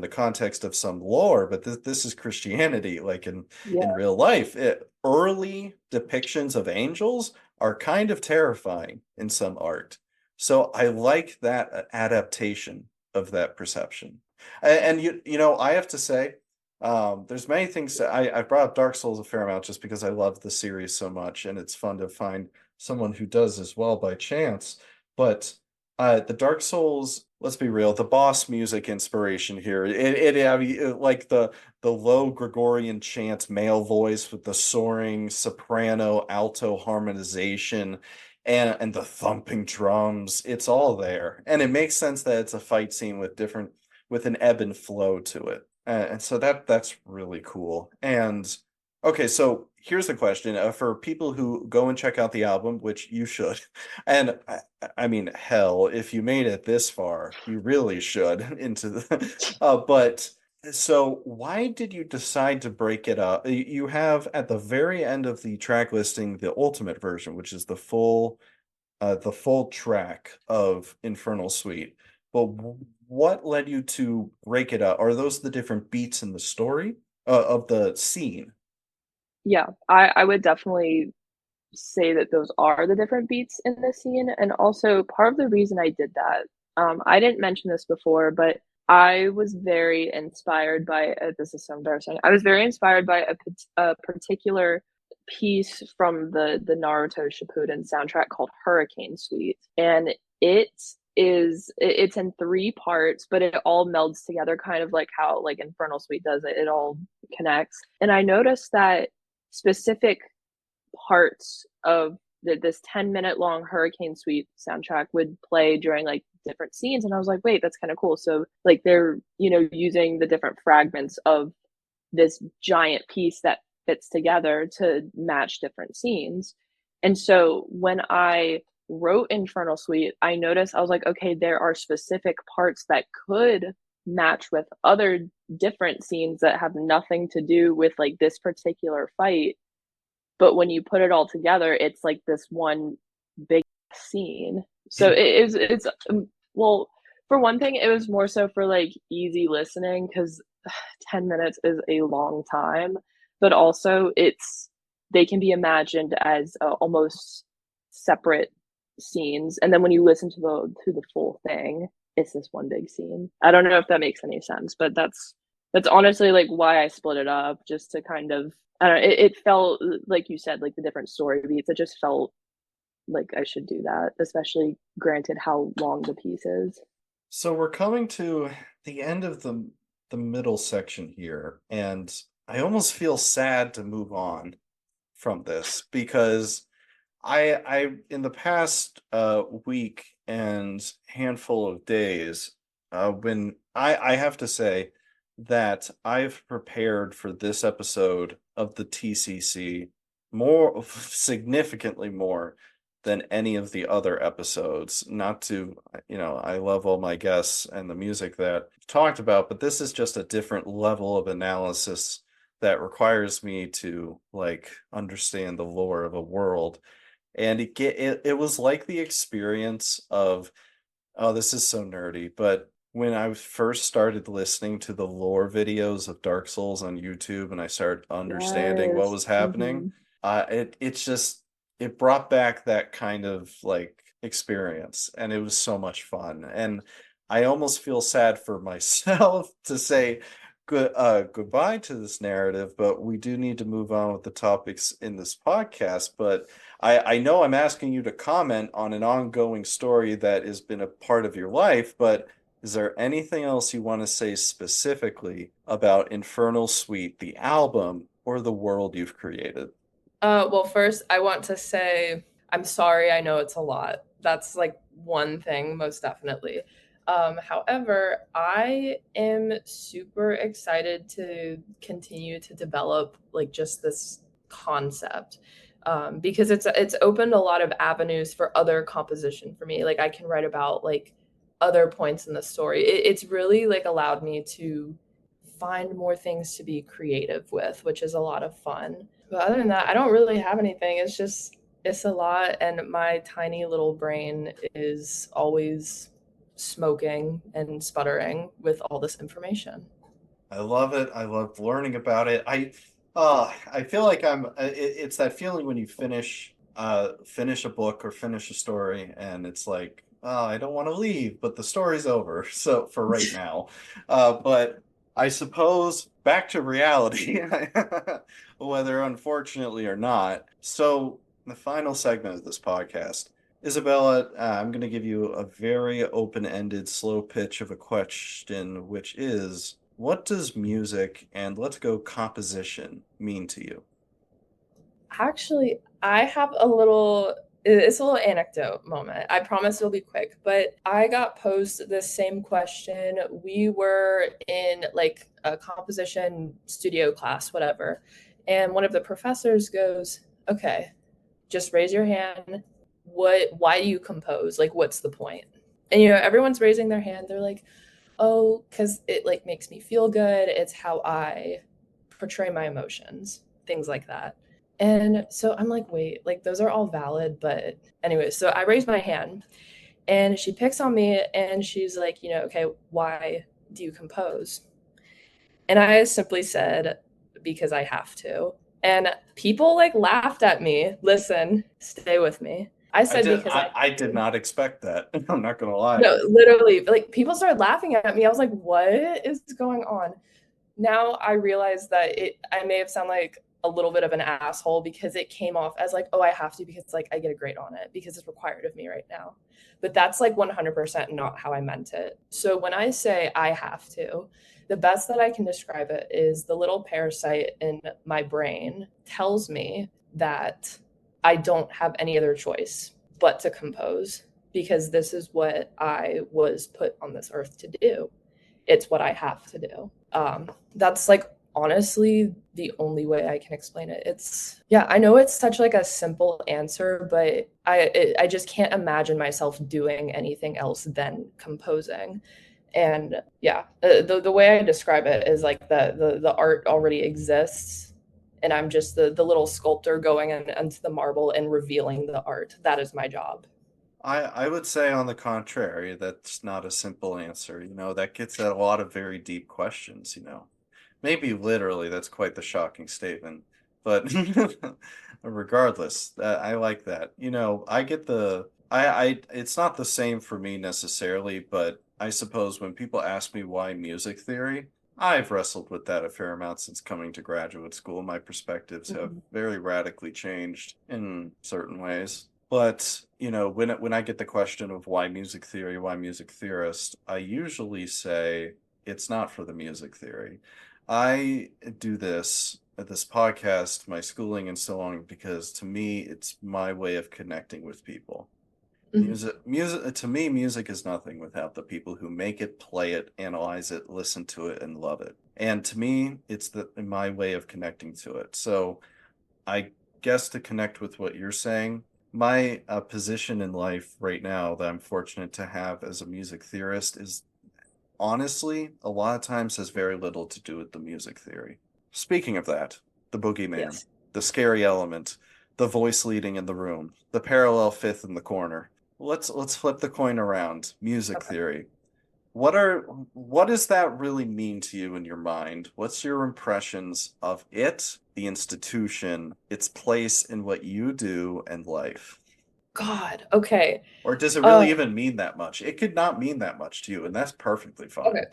Speaker 1: the context of some lore, but this is Christianity like in
Speaker 2: Yeah.
Speaker 1: real life. Early depictions of angels are kind of terrifying in some art. So I like that adaptation of that perception. And I have to say, there's many things that I brought up Dark Souls a fair amount just because I love the series so much, and it's fun to find someone who does as well by chance. But the Dark Souls, let's be real, the boss music inspiration here, I mean, like the low Gregorian chant male voice with the soaring soprano alto harmonization and the thumping drums, it's all there. And it makes sense that it's a fight scene with an ebb and flow to it. And so that's really cool. And okay, so here's the question for people who go and check out the album, which you should. And I mean, hell, if you made it this far, you really should into but so why did you decide to break it up? You have at the very end of the track listing the ultimate version, which is the full track of Infernal Suite. But what led you to break it up? Are those the different beats in the story of the scene?
Speaker 2: Yeah, I would definitely say that those are the different beats in the scene. And also, part of the reason I did that, I didn't mention this before, but I was very inspired by this is so embarrassing. I was very inspired by a particular piece from the Naruto Shippuden soundtrack called Hurricane Suite, and it's in 3 parts, but it all melds together, kind of like how like Infernal Suite does it. It all connects, and I noticed that specific parts of this 10-minute long Hurricane Suite soundtrack would play during like different scenes. And I was like, wait, that's kind of cool. So like they're, using the different fragments of this giant piece that fits together to match different scenes. And so when I wrote Infernal Suite, I noticed I was like, okay, there are specific parts that could match with other different scenes that have nothing to do with like this particular fight, but when you put it all together, it's like this one big scene. So it's well, for one thing, it was more so for like easy listening because 10 minutes is a long time, but also they can be imagined as almost separate scenes, and then when you listen to the full thing, it's this one big scene. I don't know if that makes any sense, but that's honestly like why I split it up, just to kind of, I don't know, it felt like you said, like the different story beats. It just felt like I should do that, especially granted how long the piece is.
Speaker 1: So we're coming to the end of the middle section here, and I almost feel sad to move on from this because I in the past week and handful of days, when I have to say that I've prepared for this episode of the TCC more significantly more than any of the other episodes. Not to, I love all my guests and the music that we've talked about, but this is just a different level of analysis that requires me to like understand the lore of a world. And it was like the experience of, oh, this is so nerdy, but when I first started listening to the lore videos of Dark Souls on YouTube and I started understanding what
Speaker 2: Yes.
Speaker 1: was happening, it's just it brought back that kind of like experience, and it was so much fun. And I almost feel sad for myself to say goodbye to this narrative, but we do need to move on with the topics in this podcast. But I know I'm asking you to comment on an ongoing story that has been a part of your life, but is there anything else you want to say specifically about Infernal Suite, the album, or the world you've created?
Speaker 3: Well, first, I want to say I'm sorry. I know it's a lot. That's like one thing, most definitely. However, I am super excited to continue to develop like just this concept because it's opened a lot of avenues for other composition for me. Like I can write about like other points in the story. It's really like allowed me to find more things to be creative with, which is a lot of fun. But other than that, I don't really have anything. It's a lot, and my tiny little brain is always smoking and sputtering with all this information.
Speaker 1: I love it. I love learning about it. I feel like it's that feeling when you finish a book or finish a story and it's like, oh, I don't want to leave, but the story's over. So for right now. But I suppose back to reality, whether unfortunately or not. So the final segment of this podcast, Isabella, I'm going to give you a very open-ended, slow pitch of a question, which is, what does music and let's go composition mean to you?
Speaker 3: Actually, I have a little it's a little anecdote moment. I promise it'll be quick, but I got posed this same question. We were in like a composition studio class, whatever. And one of the professors goes, "Okay, just raise your hand. Why do you compose? Like what's the point?" And everyone's raising their hand. They're like, "Oh, cuz it like makes me feel good. It's how I portray my emotions." Things like that. And so I'm like, wait, like those are all valid. But anyway, so I raise my hand and she picks on me and she's like, okay, why do you compose? And I simply said, because I have to. And people like laughed at me. Listen, stay with me. I said because I
Speaker 1: I
Speaker 3: have
Speaker 1: did
Speaker 3: to.
Speaker 1: not expect that. I'm not gonna lie.
Speaker 3: No, literally, like people started laughing at me. I was like, what is going on? Now I realize that I may have sounded like a little bit of an asshole because it came off as like, oh, I have to because like I get a grade on it because it's required of me right now. But that's like 100% not how I meant it. So when I say I have to, the best that I can describe it is the little parasite in my brain tells me that I don't have any other choice but to compose because this is what I was put on this earth to do. It's what I have to do. That's like honestly the only way I can explain it. It's yeah, I know it's such like a simple answer, but I just can't imagine myself doing anything else than composing. And yeah, the way I describe it is like the art already exists, and I'm just the little sculptor going into the marble and revealing the art. That is my job.
Speaker 1: I would say on the contrary, that's not a simple answer. That gets at a lot of very deep questions. Maybe literally, that's quite the shocking statement. But regardless, I like that. I get it's not the same for me necessarily, but I suppose when people ask me why music theory, I've wrestled with that a fair amount since coming to graduate school. My perspectives have
Speaker 3: Mhm.
Speaker 1: very radically changed in certain ways. But, when I get the question of why music theory, why music theorist, I usually say it's not for the music theory. I do this podcast, my schooling and so on, because to me, it's my way of connecting with people.
Speaker 3: Mhm.
Speaker 1: Music to me, music is nothing without the people who make it, play it, analyze it, listen to it, and love it. And to me, it's my way of connecting to it. So I guess to connect with what you're saying, my position in life right now that I'm fortunate to have as a music theorist is honestly a lot of times has very little to do with the music theory. Speaking of that, the boogeyman,
Speaker 3: Yes.
Speaker 1: the scary element, the voice leading in the room, the parallel fifth in the corner. Let's flip the coin around. Music
Speaker 3: Okay.
Speaker 1: theory. What does that really mean to you in your mind? What's your impressions of it, the institution, its place in what you do and life?
Speaker 3: God. Okay.
Speaker 1: Or does it
Speaker 3: Uh,
Speaker 1: really even mean that much? It could not mean that much to you, and that's perfectly
Speaker 3: okay.
Speaker 1: fine.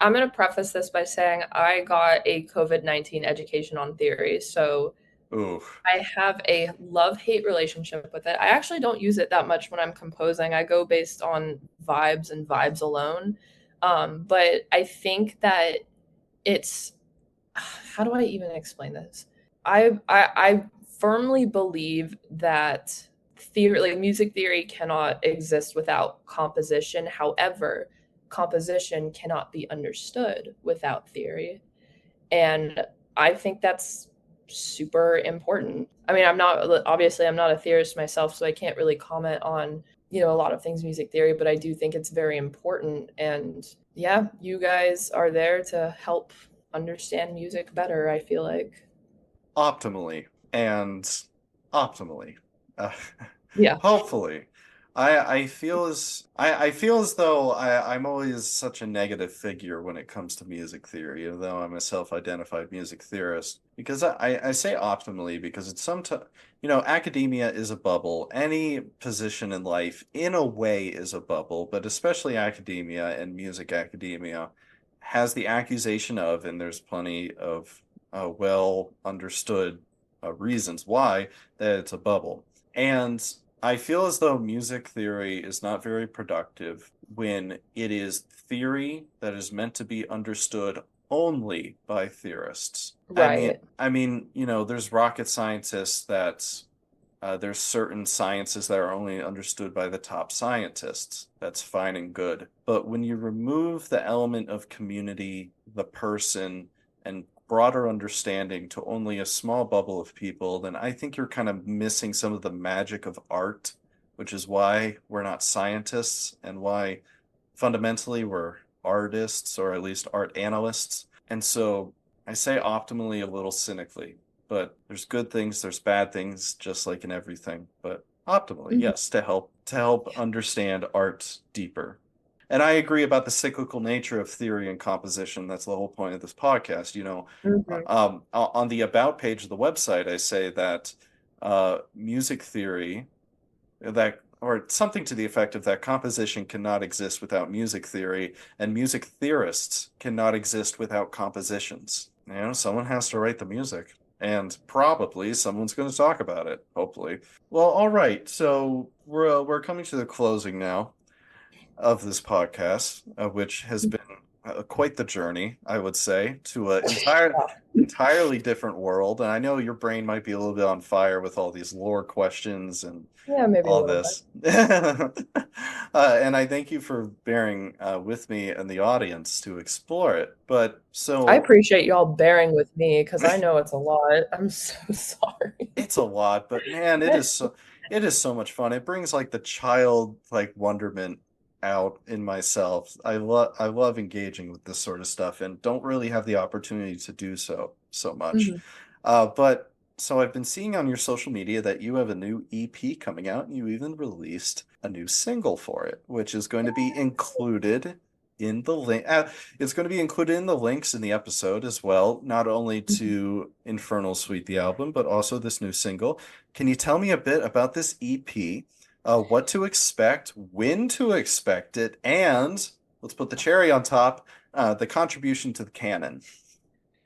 Speaker 3: I'm going to preface this by saying I got a COVID-19 education on theory. So
Speaker 1: Ooh,
Speaker 3: I have a love-hate relationship with it. I actually don't use it that much when I'm composing. I go based on vibes and vibes alone. But I think that it's how do I even explain this? I firmly believe that theory, like music theory, cannot exist without composition. However, composition cannot be understood without theory. And I think that's super important. I mean, I'm not a theorist myself, so I can't really comment on, a lot of things music theory, but I do think it's very important. And yeah, you guys are there to help understand music better, I feel like.
Speaker 1: optimally and optimally. Uh,
Speaker 3: Yeah.
Speaker 1: hopefully. I feel as though I'm always such a negative figure when it comes to music theory, even though I'm a self-identified music theorist. Because I say optimally because it's sometimes, academia is a bubble. Any position in life, in a way, is a bubble, but especially academia and music academia has the accusation of, and there's plenty of well understood reasons why, that it's a bubble. And I feel as though music theory is not very productive when it is theory that is meant to be understood only by theorists.
Speaker 3: Right.
Speaker 1: There's rocket scientists that there's certain sciences that are only understood by the top scientists. That's fine and good. But when you remove the element of community, the person, and broader understanding to only a small bubble of people, then I think you're kind of missing some of the magic of art, which is why we're not scientists and why fundamentally we're artists or at least art analysts. And so I say optimally a little cynically, but there's good things, there's bad things, just like in everything. But optimally,
Speaker 3: Mhm.
Speaker 1: yes, to help understand art deeper. And I agree about the cyclical nature of theory and composition. That's the whole point of this podcast.
Speaker 3: Mhm.
Speaker 1: On the about page of the website, I say that music theory that or something to the effect of that composition cannot exist without music theory, and music theorists cannot exist without compositions. Someone has to write the music, and probably someone's going to talk about it, hopefully. Well, all right, so we're coming to the closing now of this podcast, which has been quite the journey, I would say, to an entirely different world. And I know your brain might be a little bit on fire with all these lore questions and
Speaker 3: Yeah, maybe a
Speaker 1: all
Speaker 3: little bit.
Speaker 1: this. And I thank you for bearing with me and the audience to explore it. But
Speaker 3: I
Speaker 1: so
Speaker 3: appreciate y'all bearing with me because I know it's a lot. I'm so sorry.
Speaker 1: it's a lot, but man, it is so much fun. It brings like the child like wonderment out in myself. I love engaging with this sort of stuff and don't really have the opportunity to do so much.
Speaker 3: Mhm.
Speaker 1: But so I've been seeing on your social media that you have a new EP coming out and you even released a new single for it, which is going to be included in the link. It's going to be included in the links in the episode as well, not only
Speaker 3: Mhm.
Speaker 1: to Infernal Suite, the album, but also this new single. Can you tell me a bit about this EP? What to expect, when to expect it, and let's put the cherry on top, the contribution to the canon.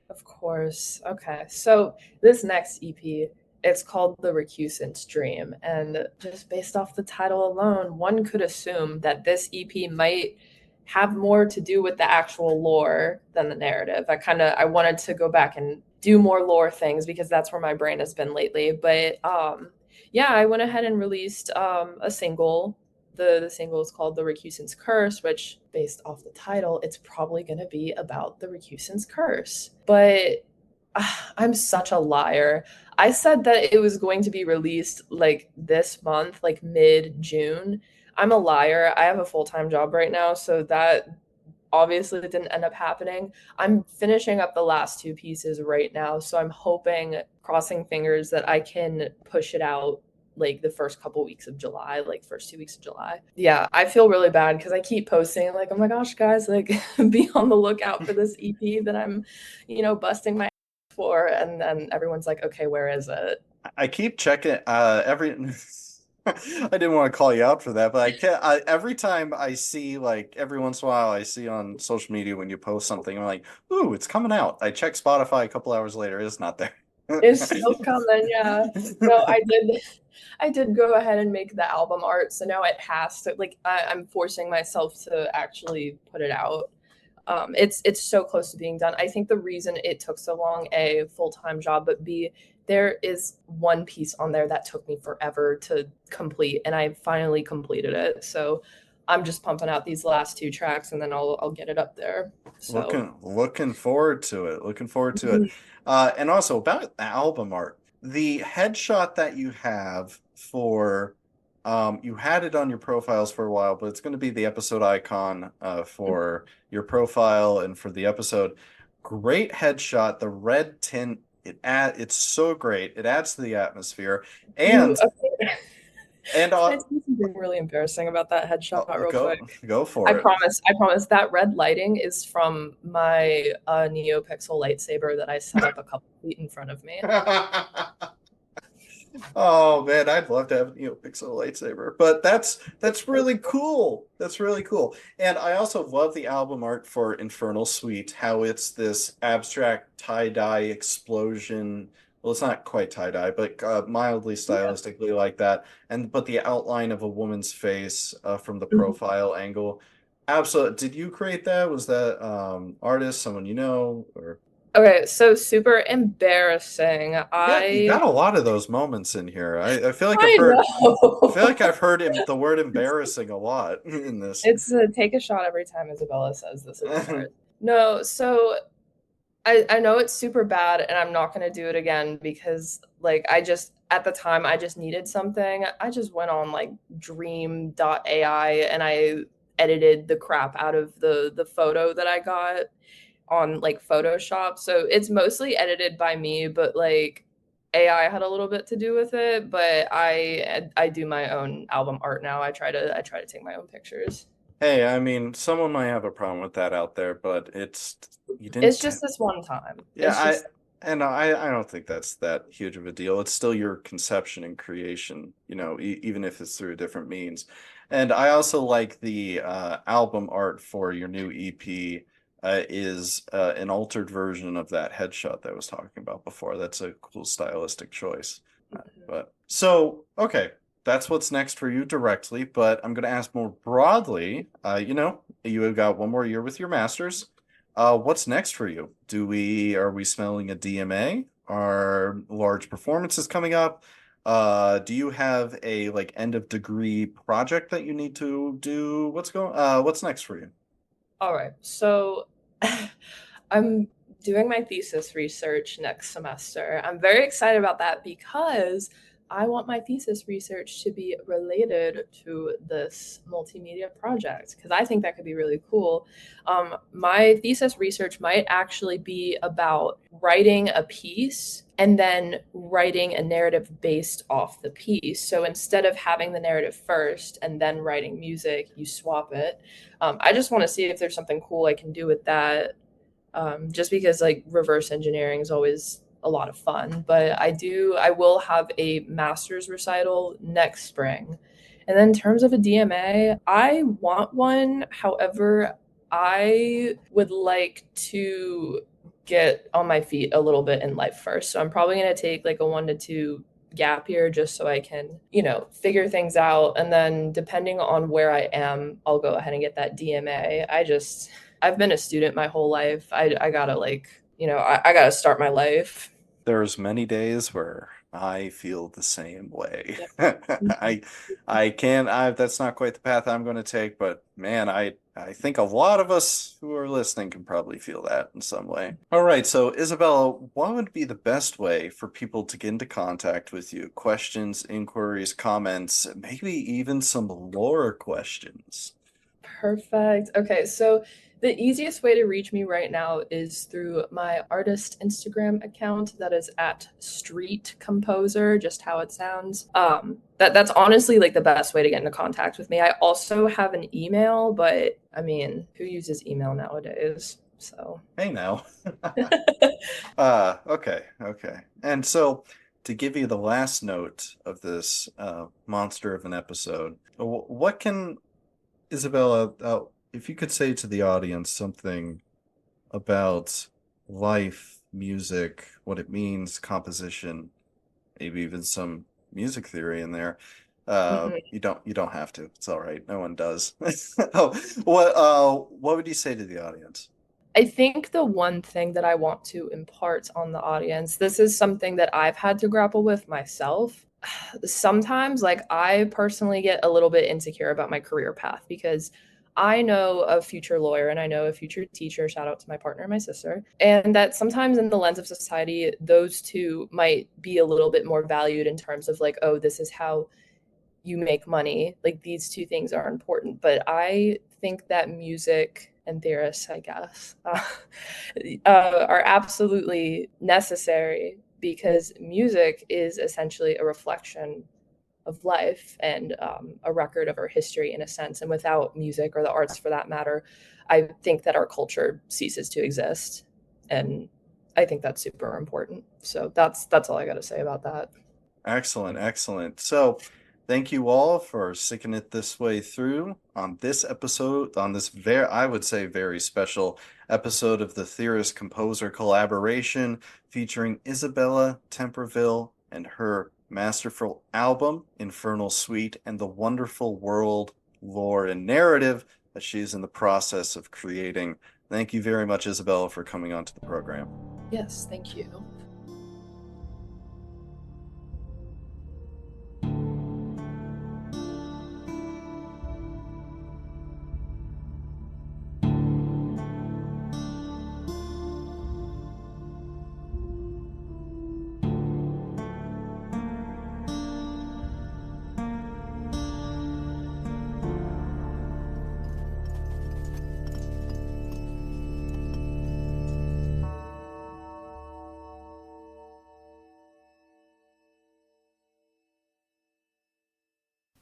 Speaker 3: Of course. Okay. So this next EP, it's called The Recusant's Dream. And just based off the title alone, one could assume that this EP might have more to do with the actual lore than the narrative. I wanted to go back and do more lore things because that's where my brain has been lately. But yeah, I went ahead and released a single. The single is called The Recusant's Curse, which, based off the title, it's probably going to be about the Recusant's Curse. But I'm such a liar. I said that it was going to be released like this month, like mid-June. I'm a liar. I have a full-time job right now, so that obviously didn't end up happening. I'm finishing up the last two pieces right now, so I'm hoping, crossing fingers, that I can push it out like the first couple weeks of July, like first 2 weeks of July. Yeah, I feel really bad because I keep posting like, oh my gosh, guys, like be on the lookout for this EP that I'm, busting my ass for, and then everyone's like, okay, where is it?
Speaker 1: I keep checking every I didn't want to call you out for that, but every time I see, like, every once in a while I see on social media when you post something, I'm like, ooh, it's coming out. I check Spotify a couple hours later, it's not there.
Speaker 3: It's still coming, yeah. No, I did go ahead and make the album art, so now it has to, like, I'm forcing myself to actually put it out. It's so close to being done. I think the reason it took so long, A, full-time job, but B, there is one piece on there that took me forever to complete, and I finally completed it. So I'm just pumping out these last two tracks, and then I'll get it up there. So
Speaker 1: Looking forward to it. Looking forward to it. And also about the album art, the headshot that you have for you had it on your profiles for a while, but it's going to be the episode icon for your profile and for the episode. Great headshot. The red tint, it's so great. It adds to the atmosphere.
Speaker 3: you
Speaker 1: And
Speaker 3: okay.
Speaker 1: and
Speaker 3: Can I say something really embarrassing about that headshot real quick?
Speaker 1: go for
Speaker 3: I
Speaker 1: it.
Speaker 3: promise. I promise. That red lighting is from my NeoPixel lightsaber that I set up a couple feet in front of me.
Speaker 1: Oh man, I'd love to have a NeoPixel lightsaber, but that's really cool. That's really cool. And I also love the album art for Infernal Suite, how it's this abstract tie-dye explosion. Well, it's not quite tie-dye, but mildly
Speaker 3: Yeah.
Speaker 1: stylistically like that. And but the outline of a woman's face from the
Speaker 3: Mhm.
Speaker 1: profile angle. Absolutely. Did you create that? Was that artist someone you know, or
Speaker 3: Okay, so super embarrassing.
Speaker 1: you got a lot of those moments in here.
Speaker 3: I
Speaker 1: I feel like
Speaker 3: know.
Speaker 1: I've heard the word embarrassing a lot in this.
Speaker 3: It's a take a shot every time Isabella says this is embarrassing. No, so I know it's super bad and I'm not gonna do it again because like I just at the time I just needed something. I just went on like dream.ai and I edited the crap out of the photo that I got on like Photoshop. So it's mostly edited by me, but like AI had a little bit to do with it, but I do my own album art now. I try to take my own pictures.
Speaker 1: Hey, I mean, someone might have a problem with that out there, but you
Speaker 3: It's
Speaker 1: didn't.
Speaker 3: just this one time.
Speaker 1: Yeah,
Speaker 3: It's just
Speaker 1: I don't think that's that huge of a deal. It's still your conception and creation, even if it's through different means. And I also like the album art for your new EP is an altered version of that headshot that I was talking about before. That's a cool stylistic choice. But so, okay, that's what's next for you directly, but I'm going to ask more broadly. You have got one more year with your master's. What's next for you? Are we smelling a DMA? Are large performances coming up? Do you have a like end of degree project that you need to do? What's next for you?
Speaker 3: all right. So I'm doing my thesis research next semester. I'm very excited about that because I want my thesis research to be related to this multimedia project because I think that could be really cool. My thesis research might actually be about writing a piece and then writing a narrative based off the piece. So instead of having the narrative first and then writing music, you swap it. I just want to see if there's something cool I can do with that, just because like reverse engineering is always a lot of fun. But I will have a master's recital next spring. And then in terms of a DMA, I want one. However, I would like to get on my feet a little bit in life first. So I'm probably going to take like a 1 to 2 gap year just so I can, figure things out. And then depending on where I am, I'll go ahead and get that DMA. I've been a student my whole life. I gotta I gotta start my life.
Speaker 1: There's many days where I feel the same way.
Speaker 3: Yep.
Speaker 1: I I can't I that's not quite the path I'm going to take, but man, I think a lot of us who are listening can probably feel that in some way. All right, so Isabella, what would be the best way for people to get into contact with you? Questions, inquiries, comments, maybe even some lore questions.
Speaker 3: Perfect. Okay, so the easiest way to reach me right now is through my artist Instagram account that is at Street Composer, just how it sounds. That's honestly like the best way to get into contact with me. I also have an email, but I mean, who uses email nowadays? So
Speaker 1: Hey now. Okay. And so to give you the last note of this monster of an episode, what can Isabella, if you could say to the audience something about life, music, what it means, composition, maybe even some music theory in there.
Speaker 3: mhm.
Speaker 1: You don't have to. It's all right. No one does. Oh, what would you say to the audience?
Speaker 3: I think the one thing that I want to impart on the audience, this is something that I've had to grapple with myself. Sometimes, like, I personally get a little bit insecure about my career path because I know a future lawyer and I know a future teacher, shout out to my partner and my sister, and that sometimes in the lens of society, those two might be a little bit more valued in terms of like, oh, this is how you make money. Like these two things are important. But I think that music and theorists, I guess, are absolutely necessary because music is essentially a reflection of life and a record of our history in a sense. And without music or the arts for that matter, I think that our culture ceases to exist. And I think that's super important. So that's all I got to say about that.
Speaker 1: Excellent, excellent. So, thank you all for sticking it this way through on this episode, on this I would say, very special episode of the Theorist Composer Collaboration featuring Isabella Temperville and her masterful album, Infernal Suite, and the wonderful world, lore, and narrative that she's in the process of creating. Thank you very much, Isabella, for coming onto the program.
Speaker 3: Yes, thank you.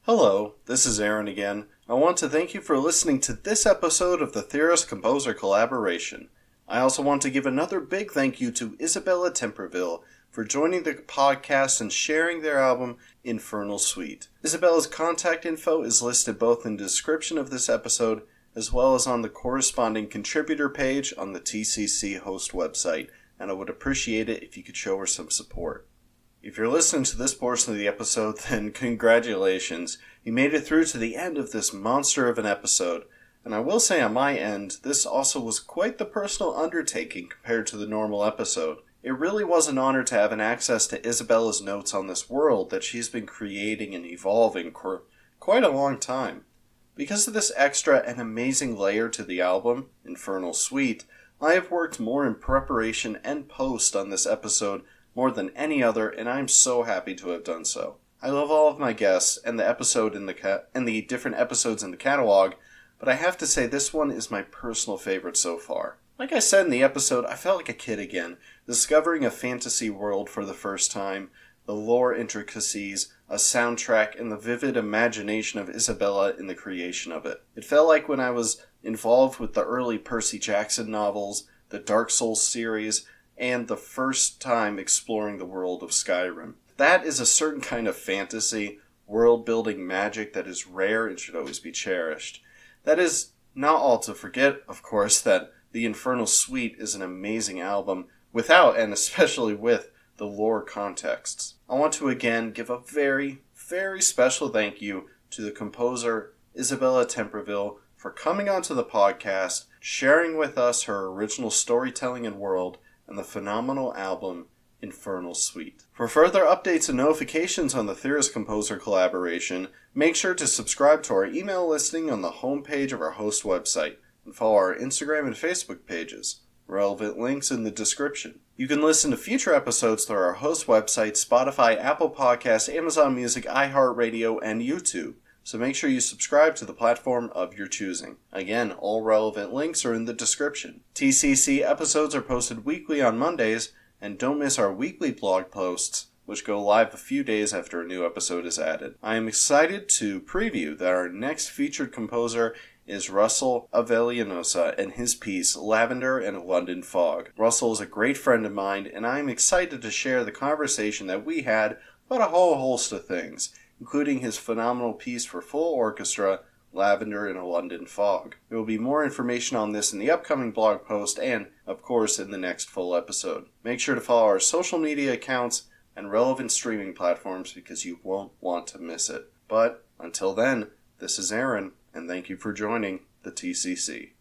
Speaker 1: Hello, this is Aaron again. I want to thank you for listening to this episode of the Theorist Composer Collaboration. I also want to give another big thank you to Isabella Temperville for joining the podcast and sharing their album, Infernal Suite. Isabella's contact info is listed both in the description of this episode as well as on the corresponding contributor page on the TCC host website, and I would appreciate it if you could show her some support. If you're listening to this portion of the episode, then congratulations. You made it through to the end of this monster of an episode. And I will say on my end, this also was quite the personal undertaking compared to the normal episode. It really was an honor to have an access to Isabella's notes on this world that she's been creating and evolving for quite a long time. Because of this extra and amazing layer to the album, Infernal Suite, I have worked more in preparation and post on this episode more than any other, and I'm so happy to have done so. I love all of my guests and the episode in the different episodes in the catalog, but I have to say this one is my personal favorite so far. Like I said in the episode, I felt like a kid again, discovering a fantasy world for the first time, the lore intricacies, a soundtrack, and the vivid imagination of Isabella in the creation of it. It felt like when I was involved with the early Percy Jackson novels, the Dark Souls series, and the first time exploring the world of Skyrim. That is a certain kind of fantasy, world-building magic that is rare and should always be cherished. That is not all to forget, of course, that the Infernal Suite is an amazing album without, and especially with, the lore contexts. I want to again give a very, very special thank you to the composer Isabella Temperville for coming onto the podcast, sharing with us her original storytelling and world, and the phenomenal album Infernal Suite. For further updates and notifications on the Theorist Composer Collaboration, make sure to subscribe to our email listing on the homepage of our host website, and follow our Instagram and Facebook pages. Relevant links in the description. You can listen to future episodes through our host website, Spotify, Apple Podcasts, Amazon Music, iHeartRadio, and YouTube. So make sure you subscribe to the platform of your choosing. Again, all relevant links are in the description. TCC episodes are posted weekly on Mondays, and don't miss our weekly blog posts, which go live a few days after a new episode is added. I am excited to preview that our next featured composer is Russell Avellanosa and his piece Lavender in a London Fog. Russell is a great friend of mine, and I am excited to share the conversation that we had about a whole host of things, including his phenomenal piece for full orchestra, Lavender in a London Fog. There will be more information on this in the upcoming blog post and, of course, in the next full episode. Make sure to follow our social media accounts and relevant streaming platforms because you won't want to miss it. But until then, this is Aaron, and thank you for joining the TCC.